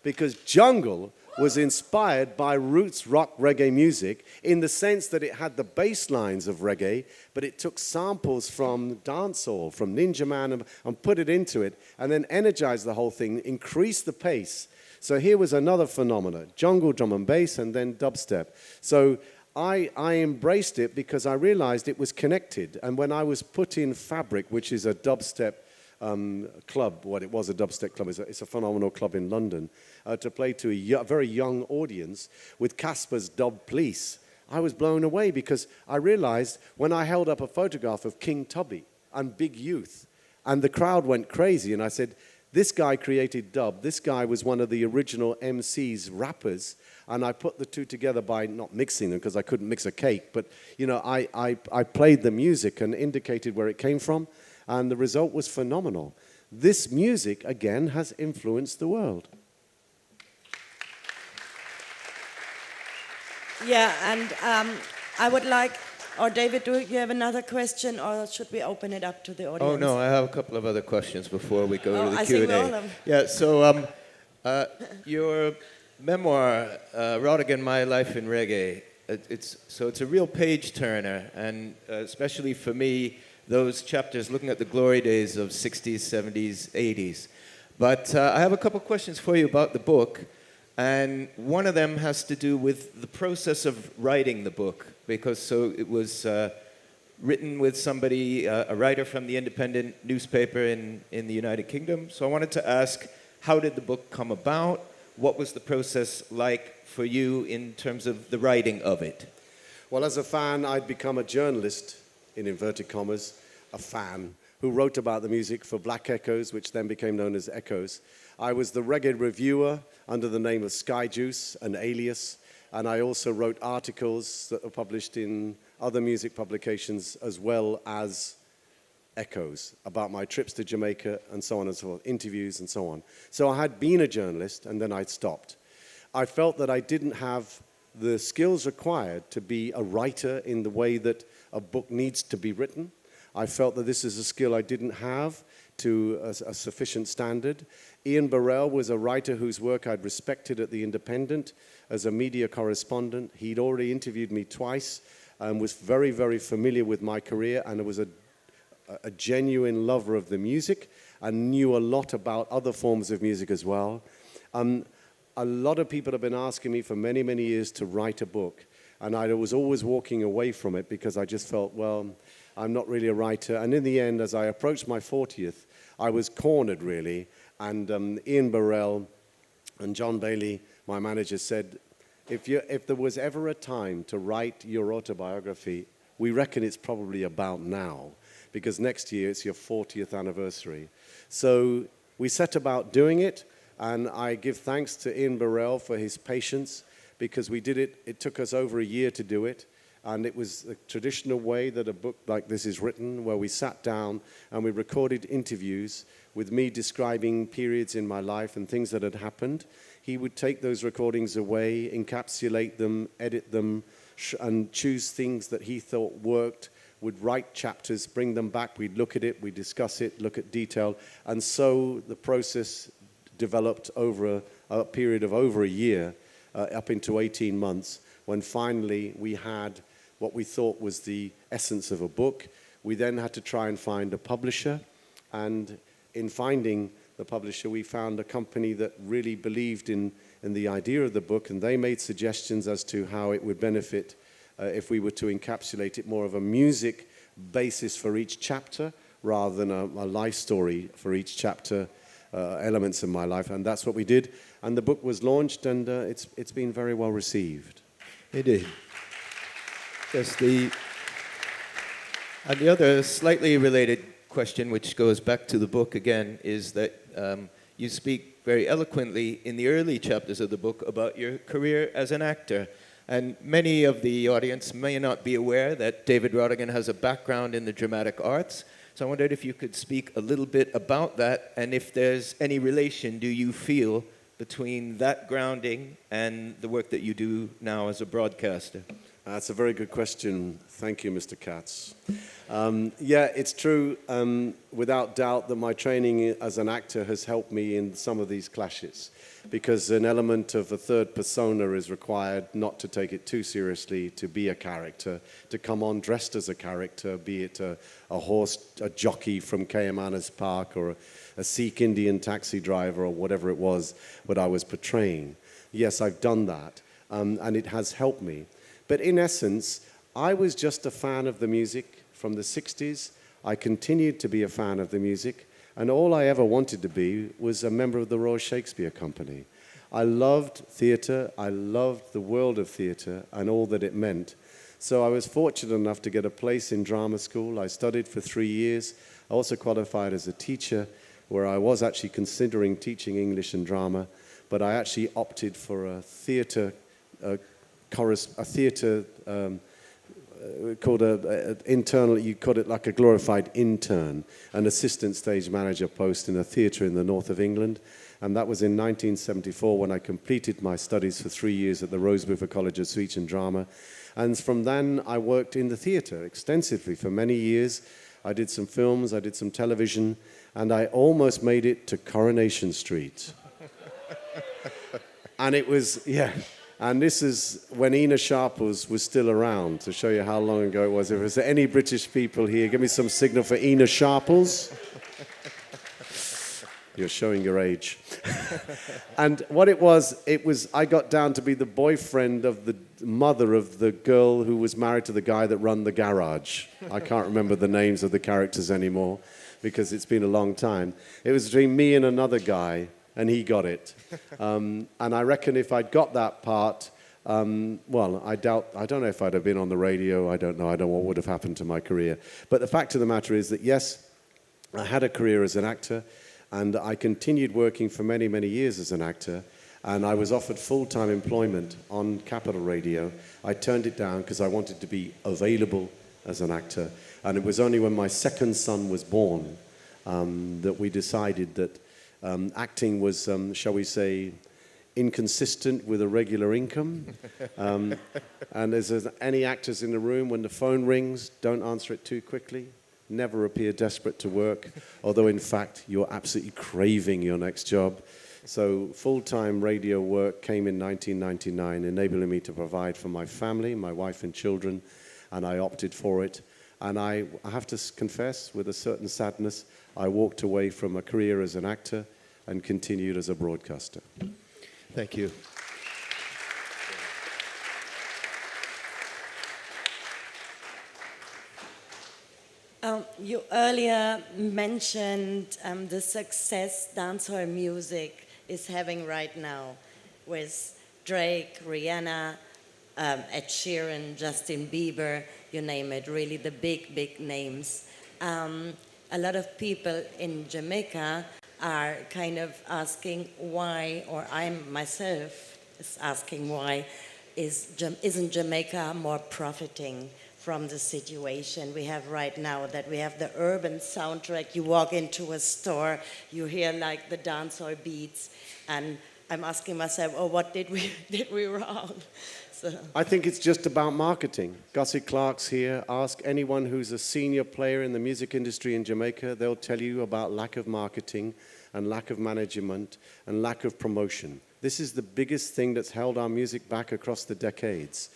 Because jungle was inspired by roots rock reggae music in the sense that it had the bass lines of reggae, but it took samples from dancehall, from Ninja Man, and put it into it, and then energized the whole thing, increased the pace. So here was another phenomenon, jungle drum and bass, and then dubstep. So I embraced it because I realized it was connected. And when I was put in Fabric, which is a dubstep club, what it was a dubstep club, it's a phenomenal club in London, to play to a very young audience with Casper's Dub Police, I was blown away because I realized when I held up a photograph of King Tubby and Big Youth, and the crowd went crazy, and I said, this guy created dub, this guy was one of the original MCs, rappers, and I put the two together by not mixing them because I couldn't mix a cake, but you know, I played the music and indicated where it came from, and the result was phenomenal. This music, again, has influenced the world. Yeah, and I would like, or David, do you have another question, or should we open it up to the audience? Oh, no, I have a couple of other questions before we go to the I Q&A. think we all have. Yeah, so your memoir, Rodigan, My Life in Reggae, it's a real page-turner, and especially for me, those chapters looking at the glory days of 60s, 70s, 80s. But I have a couple questions for you about the book, and one of them has to do with the process of writing the book, because so it was written with somebody, a writer from the independent newspaper in the United Kingdom. So I wanted to ask, how did the book come about? What was the process like for you in terms of the writing of it? Well, as a fan, I'd become a journalist, in inverted commas, a fan, who wrote about the music for Black Echoes, which then became known as Echoes. I was the reggae reviewer under the name of Sky Juice, an alias, and I also wrote articles that were published in other music publications as well as Echoes about my trips to Jamaica and so on and so forth, interviews and so on. So I had been a journalist and then I'd stopped. I felt that I didn't have the skills required to be a writer in the way that a book needs to be written. I felt that this is a skill I didn't have to a sufficient standard. Ian Burrell was a writer whose work I'd respected at The Independent as a media correspondent. He'd already interviewed me twice and was very, very familiar with my career, and was a genuine lover of the music and knew a lot about other forms of music as well. A lot of people have been asking me for many, many years to write a book, and I was always walking away from it because I just felt, well, I'm not really a writer. And in the end, as I approached my 40th, I was cornered, really. And Ian Burrell and John Bailey, my manager, said, if there was ever a time to write your autobiography, we reckon it's probably about now, because next year it's your 40th anniversary. So we set about doing it, and I give thanks to Ian Burrell for his patience, because we did it. It took us over a year to do it. And it was the traditional way that a book like this is written, where we sat down and we recorded interviews with me describing periods in my life and things that had happened. He would take those recordings away, encapsulate them, edit them, and choose things that he thought worked, would write chapters, bring them back, we'd look at it, we'd discuss it, look at detail. And so the process developed over a period of over a year, up into 18 months, when finally we had what we thought was the essence of a book. We then had to try and find a publisher, and in finding the publisher, we found a company that really believed in the idea of the book, and they made suggestions as to how it would benefit if we were to encapsulate it more of a music basis for each chapter rather than a life story for each chapter, elements in my life, and that's what we did. And the book was launched, and it's been very well received. It did. Yes, and the other slightly related question, which goes back to the book again, is that you speak very eloquently in the early chapters of the book about your career as an actor. And many of the audience may not be aware that David Rodigan has a background in the dramatic arts. So I wondered if you could speak a little bit about that, and if there's any relation, do you feel, between that grounding and the work that you do now as a broadcaster? That's a very good question. Thank you, Mr. Katz. Yeah, it's true, without doubt, that my training as an actor has helped me in some of these clashes, because an element of a third persona is required, not to take it too seriously, to be a character, to come on dressed as a character, be it a horse, a jockey from Caymanas Park, or a Sikh Indian taxi driver, or whatever it was what I was portraying. Yes, I've done that, and it has helped me. But in essence, I was just a fan of the music from the 60s. I continued to be a fan of the music, and all I ever wanted to be was a member of the Royal Shakespeare Company. I loved theatre, I loved the world of theatre and all that it meant. So I was fortunate enough to get a place in drama school. I studied for 3 years. I also qualified as a teacher, where I was actually considering teaching English and drama, but I actually opted for a theatre called an internal, you call it like a glorified intern, an assistant stage manager post in a theatre in the north of England. And that was in 1974 when I completed my studies for 3 years at the Rosebeaver College of Speech and Drama. And from then I worked in the theatre extensively for many years. I did some films, I did some television, and I almost made it to Coronation Street. And it was, yeah. And this is when Ina Sharples was still around, to show you how long ago it was. If there's any British people here, give me some signal for Ina Sharples. You're showing your age. And what it was, I got down to be the boyfriend of the mother of the girl who was married to the guy that ran the garage. I can't remember the names of the characters anymore because it's been a long time. It was between me and another guy, and he got it. And I reckon if I'd got that part, well, I don't know if I'd have been on the radio. I don't know what would have happened to my career. But the fact of the matter is that, yes, I had a career as an actor, and I continued working for many, many years as an actor, and I was offered full-time employment on Capital Radio. I turned it down because I wanted to be available as an actor, and it was only when my second son was born that we decided that acting was, shall we say, inconsistent with a regular income. And as any actors in the room, when the phone rings, don't answer it too quickly. Never appear desperate to work, although in fact you're absolutely craving your next job. So full-time radio work came in 1999, enabling me to provide for my family, my wife and children, and I opted for it. And I have to confess, with a certain sadness, I walked away from a career as an actor and continued as a broadcaster. Thank you. You earlier mentioned the success dancehall music is having right now with Drake, Rihanna, Ed Sheeran, Justin Bieber, you name it, really the big, big names. A lot of people in Jamaica are kind of asking why, or I myself is asking why, isn't Jamaica more profiting from the situation we have right now, that we have the urban soundtrack. You walk into a store, you hear like the dancehall beats, and I'm asking myself, oh, what did we wrong? So. I think it's just about marketing. Gussie Clark's here. Ask anyone who's a senior player in the music industry in Jamaica. They'll tell you about lack of marketing and lack of management and lack of promotion. This is the biggest thing that's held our music back across the decades.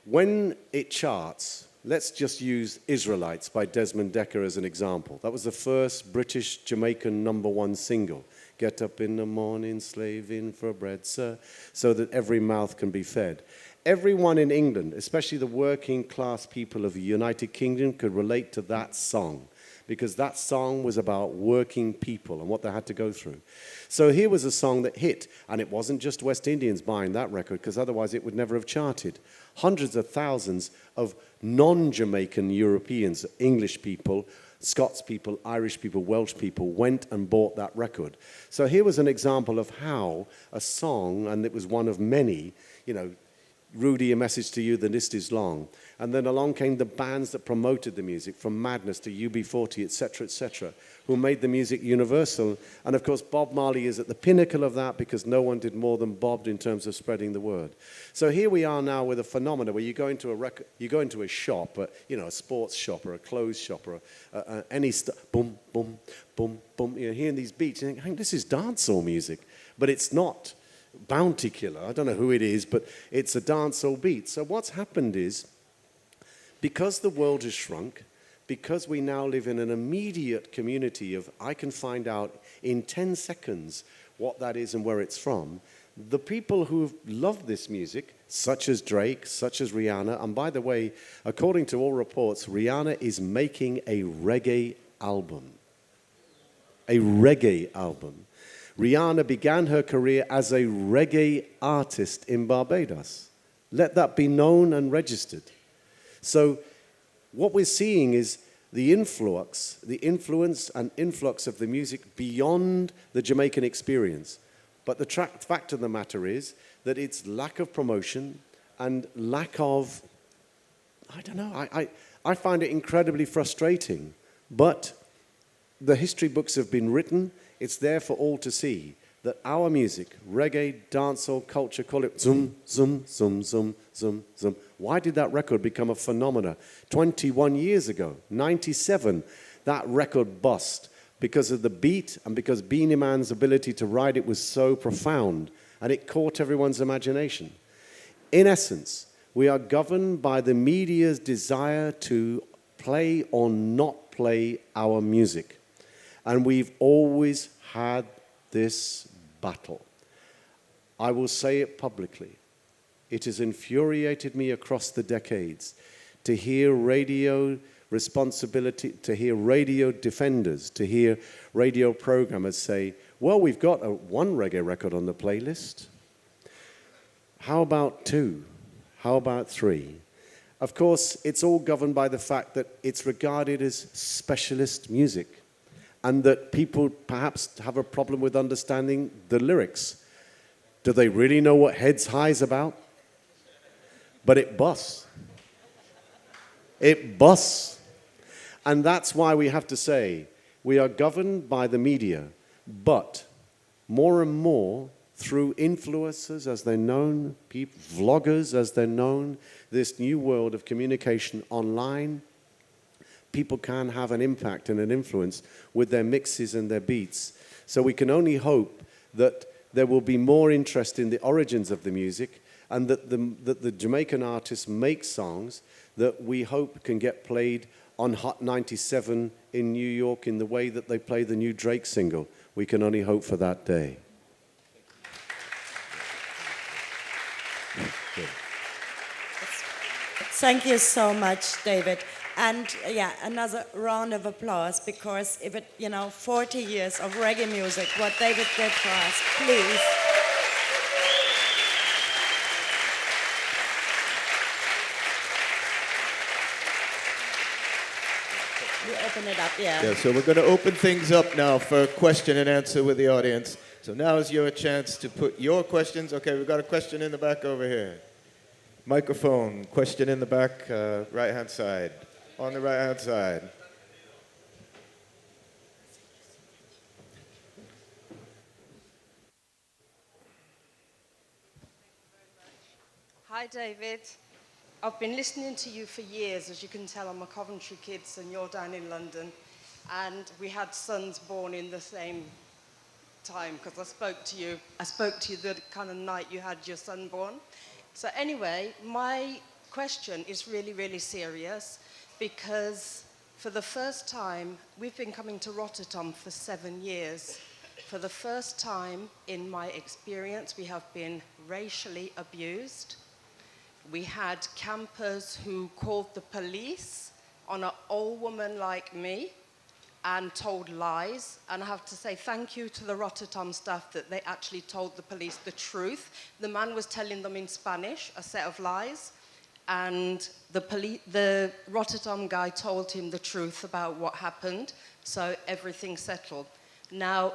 When it charts, let's just use Israelites by Desmond Dekker as an example. That was the first British Jamaican #1 single. Get up in the morning, slaving for bread, sir, so that every mouth can be fed. Everyone in England, especially the working class people of the United Kingdom, could relate to that song, because that song was about working people and what they had to go through. So here was a song that hit, and it wasn't just West Indians buying that record, because otherwise it would never have charted. Hundreds of thousands of non-Jamaican Europeans, English people, Scots people, Irish people, Welsh people went and bought that record. So here was an example of how a song, and it was one of many, Rudy, a message to you, the list is long. And then along came the bands that promoted the music, from Madness to UB40, etc., who made the music universal. And of course, Bob Marley is at the pinnacle of that because no one did more than Bob in terms of spreading the word. So here we are now with a phenomenon where you go into a shop, a sports shop or a clothes shop or any boom, boom, boom, boom. You're hearing these beats, and you think, this is dancehall music, but it's not. Bounty Killer, I don't know who it is, but it's a dancehall beat. So what's happened is, because the world has shrunk, because we now live in an immediate community of I can find out in 10 seconds what that is and where it's from, the people who love this music, such as Drake, such as Rihanna, and by the way, according to all reports, Rihanna is making a reggae album. A reggae album. Rihanna began her career as a reggae artist in Barbados. Let that be known and registered. So what we're seeing is the influence and influx of the music beyond the Jamaican experience. But the fact of the matter is that it's lack of promotion and lack of, I don't know, I find it incredibly frustrating. But the history books have been written. It's there for all to see that our music, reggae, dancehall, culture, call it zoom, zoom, zoom, zoom, zoom, zoom. Why did that record become a phenomenon? 21 years ago, 97, that record bust because of the beat and because Beenie Man's ability to write it was so profound and it caught everyone's imagination. In essence, we are governed by the media's desire to play or not play our music. And we've always had this battle. I will say it publicly. It has infuriated me across the decades to hear radio responsibility, to hear radio defenders, to hear radio programmers say, well, we've got one reggae record on the playlist. How about 2? How about 3? Of course, it's all governed by the fact that it's regarded as specialist music, and that people perhaps have a problem with understanding the lyrics. Do they really know what Heads High's about? But it busts. It busts. And that's why we have to say we are governed by the media, but more and more through influencers as they're known, vloggers as they're known, this new world of communication online, people can have an impact and an influence with their mixes and their beats. So we can only hope that there will be more interest in the origins of the music and that the Jamaican artists make songs that we hope can get played on Hot 97 in New York in the way that they play the new Drake single. We can only hope for that day. Thank you so much, David. And yeah, another round of applause because if it, 40 years of reggae music, what David did for us, please. We open it up, yeah. Yeah, so we're going to open things up now for question and answer with the audience. So now is your chance to put your questions. Okay, we've got a question in the back over here. Microphone, question in the back, right-hand side. On the right-hand side. Hi, David. I've been listening to you for years. As you can tell, I'm a Coventry kid, and you're down in London. And we had sons born in the same time, because I spoke to you the kind of night you had your son born. So anyway, my question is really, really serious. Because for the first time, we've been coming to Rototom for 7 years. For the first time in my experience, we have been racially abused. We had campers who called the police on an old woman like me and told lies. And I have to say thank you to the Rototom staff that they actually told the police the truth. The man was telling them in Spanish, a set of lies. And the Rototom guy told him the truth about what happened, so everything settled. Now,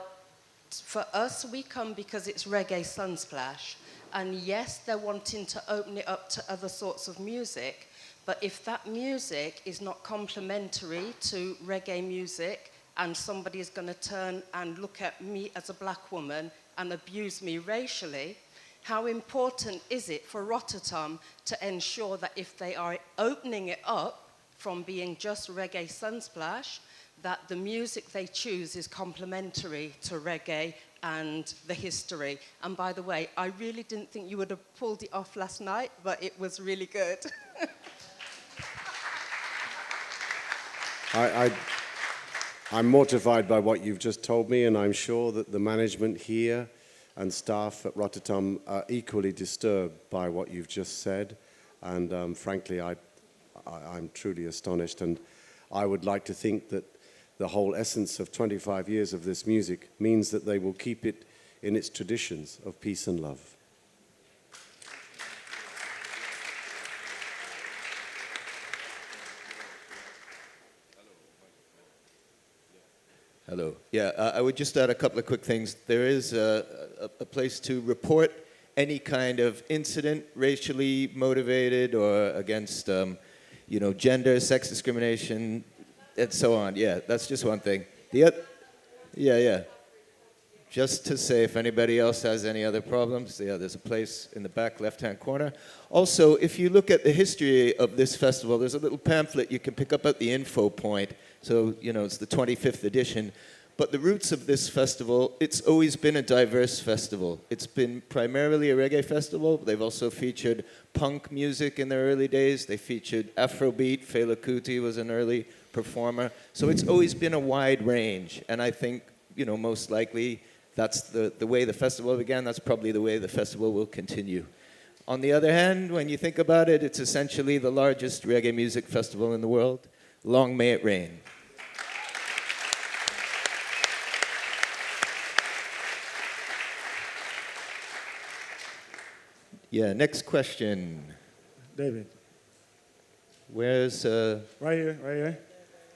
for us, we come because it's Reggae SUNSPLASH, And yes, they're wanting to open it up to other sorts of music, but if that music is not complementary to reggae music, and somebody is going to turn and look at me as a black woman and abuse me racially, how important is it for Rototom to ensure that if they are opening it up from being just reggae Sunsplash, that the music they choose is complementary to reggae and the history. And by the way, I really didn't think you would have pulled it off last night, but it was really good. I'm mortified by what you've just told me, and I'm sure that the management here and staff at Rototom are equally disturbed by what you've just said. And frankly, I'm truly astonished. And I would like to think that the whole essence of 25 years of this music means that they will keep it in its traditions of peace and love. Hello. Yeah, I would just add a couple of quick things. There is a place to report any kind of incident racially motivated or against, gender, sex discrimination, and so on. Yeah, that's just one thing. Yeah. Just to say, if anybody else has any other problems, there's a place in the back left-hand corner. Also, if you look at the history of this festival, there's a little pamphlet you can pick up at the info point. So, it's the 25th edition. But the roots of this festival, it's always been a diverse festival. It's been primarily a reggae festival. They've also featured punk music in their early days. They featured Afrobeat. Fela Kuti was an early performer. So it's always been a wide range. And I think, most likely that's the way the festival began. That's probably the way the festival will continue. On the other hand, when you think about it, it's essentially the largest reggae music festival in the world. Long may it reign. Yeah, next question. David. Where's... Right here.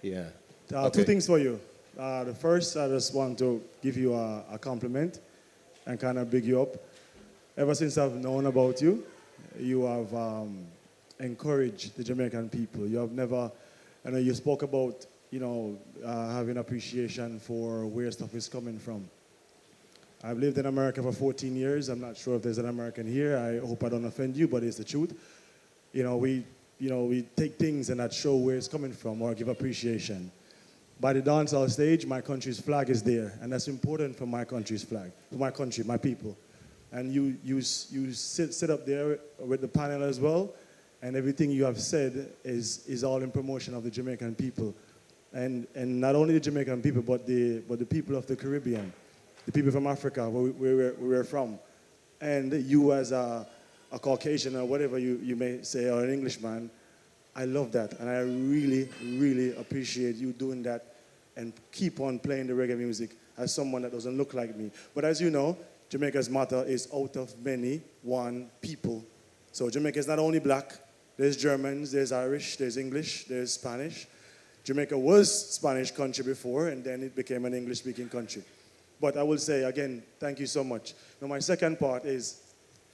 Yeah. Okay. Two things for you. The first, I just want to give you a compliment and kind of big you up. Ever since I've known about you, you have encouraged the Jamaican people. You have never, you spoke about, having appreciation for where stuff is coming from. I've lived in America for 14 years. I'm not sure if there's an American here. I hope I don't offend you, but it's the truth. We take things and that show where it's coming from or give appreciation. By the dancehall stage, my country's flag is there, and that's important for my country's flag, for my country, my people. And you sit up there with the panel as well, and everything you have said is all in promotion of the Jamaican people, and not only the Jamaican people, but the people of the Caribbean, the people from Africa, where we're from, and you as a Caucasian or whatever you may say, or an Englishman. I love that, and I really, really appreciate you doing that and keep on playing the reggae music as someone that doesn't look like me. But as you know, Jamaica's motto is out of many, one people. So Jamaica is not only black, there's Germans, there's Irish, there's English, there's Spanish. Jamaica was Spanish country before, and then it became an English-speaking country. But I will say, again, thank you so much. Now, my second part is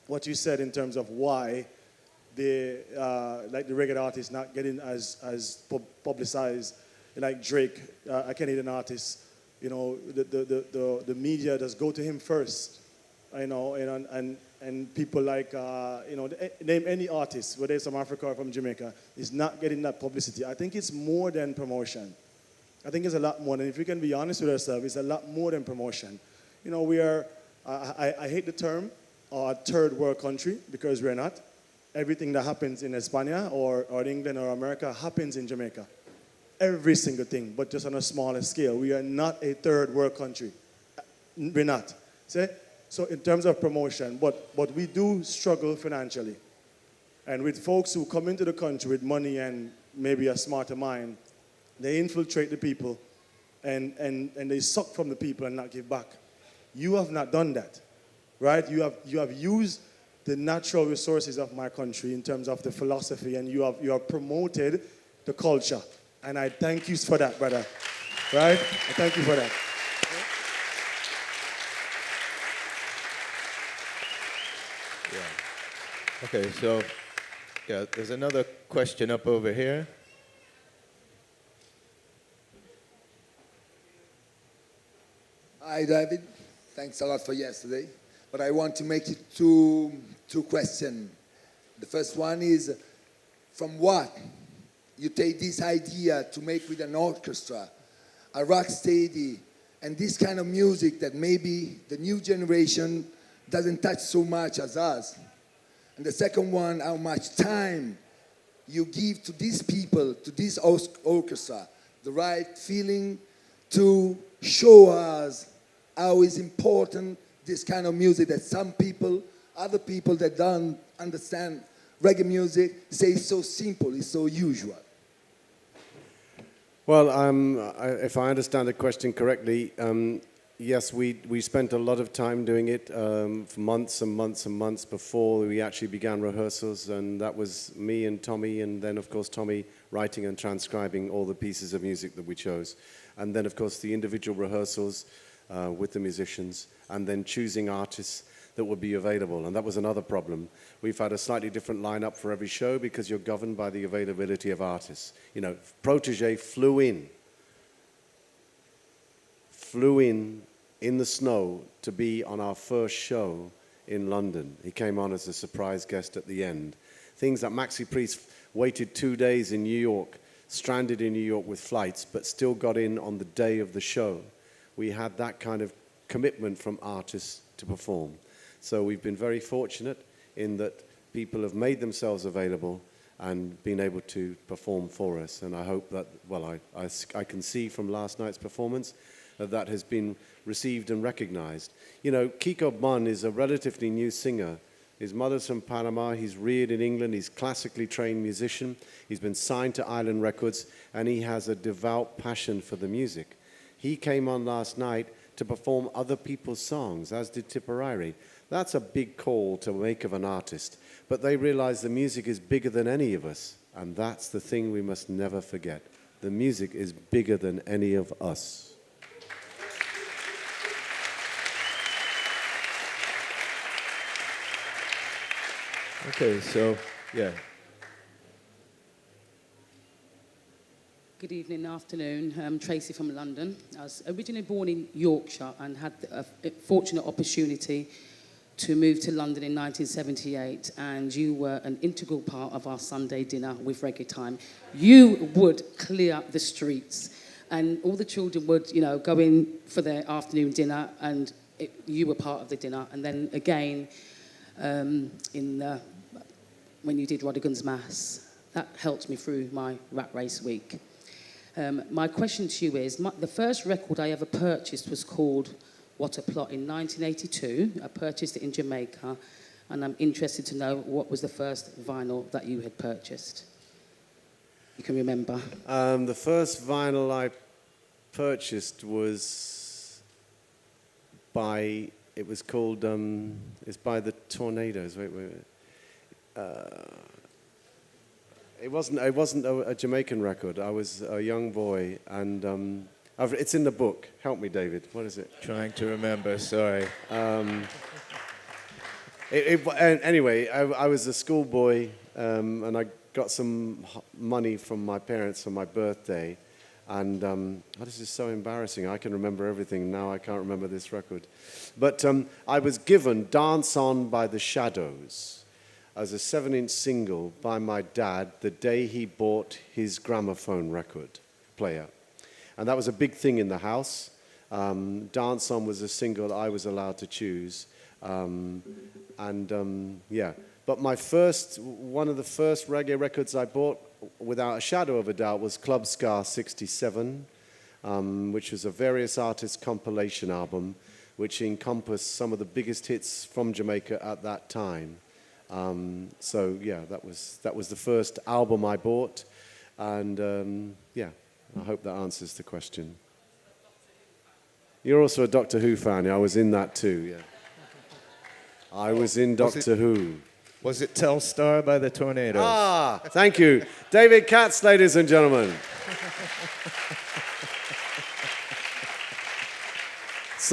what you said in terms of why the reggae artists not getting as publicized, like Drake, a Canadian artist. The media does go to him first, and people like, name any artist, whether it's from Africa or from Jamaica, is not getting that publicity. I think it's more than promotion. I think it's a lot more, and if we can be honest with ourselves, it's a lot more than promotion. We are, I hate the term, a third world country, because we're not. Everything that happens in España or England or America happens in Jamaica. Every single thing, but just on a smaller scale. We are not a third world country. We're not. See? So in terms of promotion, but we do struggle financially. And with folks who come into the country with money and maybe a smarter mind, they infiltrate the people and they suck from the people and not give back. You have not done that, right? You have used the natural resources of my country in terms of the philosophy, and you have promoted the culture. And I thank you for that, brother. Right? I thank you for that. Yeah. Okay, so yeah, there's another question up over here. Hi, David. Thanks a lot for yesterday. But I want to make it two questions. The first one is, from what you take this idea to make with an orchestra, a rock steady, and this kind of music that maybe the new generation doesn't touch so much as us? And the second one, how much time you give to these people, to this orchestra, the right feeling to show us how is important this kind of music that some people, other people that don't understand reggae music, say it's so simple, it's so usual. Well, if I understand the question correctly, yes, we spent a lot of time doing it for months and months and months before we actually began rehearsals, and that was me and Tommy, and then, of course, Tommy writing and transcribing all the pieces of music that we chose. And then, of course, the individual rehearsals with the musicians, and then choosing artists that would be available. And that was another problem. We've had a slightly different lineup for every show because you're governed by the availability of artists. You know, Protégé flew in in the snow to be on our first show in London. He came on as a surprise guest at the end. Things that Maxi Priest waited 2 days in New York, stranded in New York with flights, but still got in on the day of the show. We had that kind of commitment from artists to perform. So we've been very fortunate in that people have made themselves available and been able to perform for us. And I hope that, well, I can see from last night's performance that has been received and recognized. You know, Kiko Bun is a relatively new singer. His mother's from Panama. He's reared in England. He's a classically trained musician. He's been signed to Island Records, and he has a devout passion for the music. He came on last night to perform other people's songs, as did Tipperary. That's a big call to make of an artist. But they realize the music is bigger than any of us, and that's the thing we must never forget. The music is bigger than any of us. Okay, so, yeah. Good evening, afternoon. I'm Tracy from London. I was originally born in Yorkshire and had a fortunate opportunity to move to London in 1978, and you were an integral part of our Sunday dinner with Reggae Time. You would clear the streets, and all the children would, you know, go in for their afternoon dinner, and you were part of the dinner. And then again, when you did Rodigan's Mass, that helped me through my rat race week. My question to you is, the first record I ever purchased was called What a Plot in 1982. I purchased it in Jamaica, and I'm interested to know what was the first vinyl that you had purchased. You can remember. The first vinyl I purchased was it was called, it's by the Tornadoes. Wait. It wasn't a Jamaican record. I was a young boy, and it's in the book. Help me, David. What is it? Trying to remember, sorry. Anyway, I was a schoolboy, and I got some money from my parents for my birthday. And this is so embarrassing. I can remember everything. Now I can't remember this record. But I was given Dance On by the Shadows as a 7-inch single by my dad the day he bought his gramophone record player. And that was a big thing in the house. Dance On was a single I was allowed to choose. Yeah. But one of the first reggae records I bought, without a shadow of a doubt, was Club Ska 67, which was a various artists compilation album, which encompassed some of the biggest hits from Jamaica at that time. So yeah, that was the first album I bought, and yeah, I hope that answers the question. You're also a Doctor Who fan. I was in that too. Yeah, I was in Doctor Who. Was it Telstar by the Tornadoes? Ah, thank you, David Katz, ladies and gentlemen.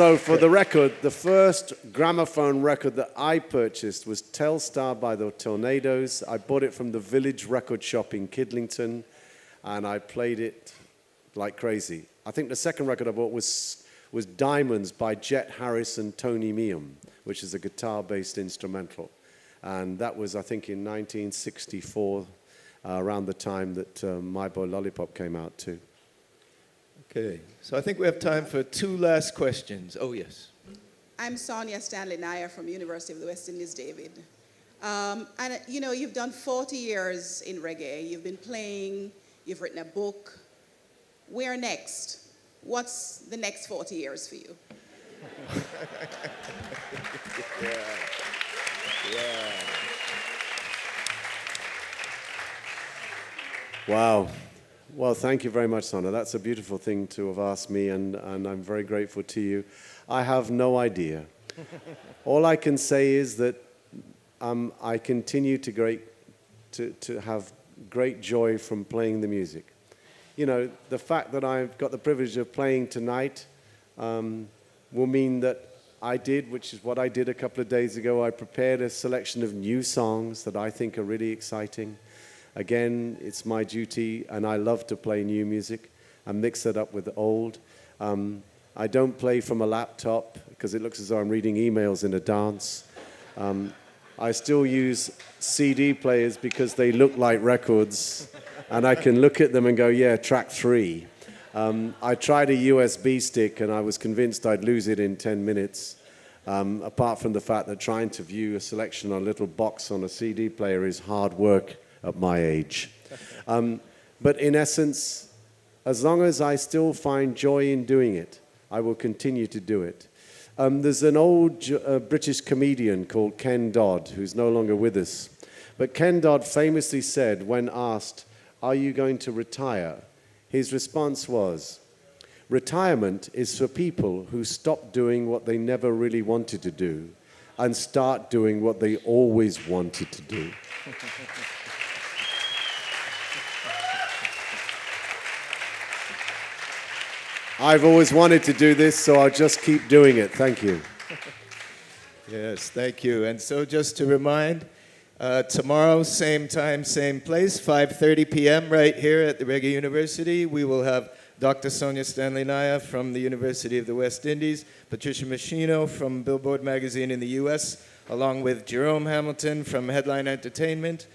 So for the record, the first gramophone record that I purchased was Telstar by the Tornadoes. I bought it from the Village Record Shop in Kidlington, and I played it like crazy. I think the second record I bought was Diamonds by Jet Harris and Tony Meehan, which is a guitar-based instrumental. And that was, I think, in 1964, around the time that My Boy Lollipop came out too. Okay, so I think we have time for two last questions. Oh, yes. I'm Sonia Stanley Nair from University of the West Indies, David. And you know, you've done 40 years in reggae. You've been playing, you've written a book. Where next? What's the next 40 years for you? Wow. Well, thank you very much, Sana. That's a beautiful thing to have asked me, and I'm very grateful to you. I have no idea. All I can say is that I continue to have great joy from playing the music. You know, the fact that I've got the privilege of playing tonight will mean that I did, which is what I did a couple of days ago. I prepared a selection of new songs that I think are really exciting. Again, it's my duty, and I love to play new music and mix it up with old. I don't play from a laptop because it looks as though I'm reading emails in a dance. I still use CD players because they look like records, and I can look at them and go, yeah, track 3. I tried a USB stick, and I was convinced I'd lose it in 10 minutes, apart from the fact that trying to view a selection on a little box on a CD player is hard work at my age. But in essence, as long as I still find joy in doing it, I will continue to do it. There's an old British comedian called Ken Dodd, who's no longer with us. But Ken Dodd famously said, when asked, "Are you going to retire?" his response was, "Retirement is for people who stop doing what they never really wanted to do and start doing what they always wanted to do." I've always wanted to do this, so I'll just keep doing it. Thank you. Yes, thank you. And so just to remind, tomorrow, same time, same place, 5:30 p.m. right here at the Reggae University. We will have Dr. Sonia Stanley Naya from the University of the West Indies, Patricia Machino from Billboard Magazine in the U.S., along with Jerome Hamilton from Headline Entertainment,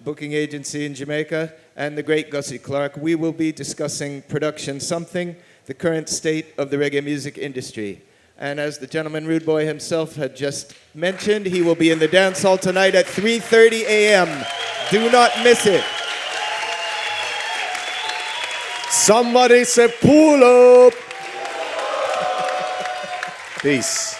booking agency in Jamaica, and the great Gussie Clark. We will be discussing Production Something, the current state of the reggae music industry. And as the gentleman RUDEBOY himself had just mentioned, he will be in the dance hall tonight at 3:30 a.m. Do not miss it. Somebody say pull up. Peace.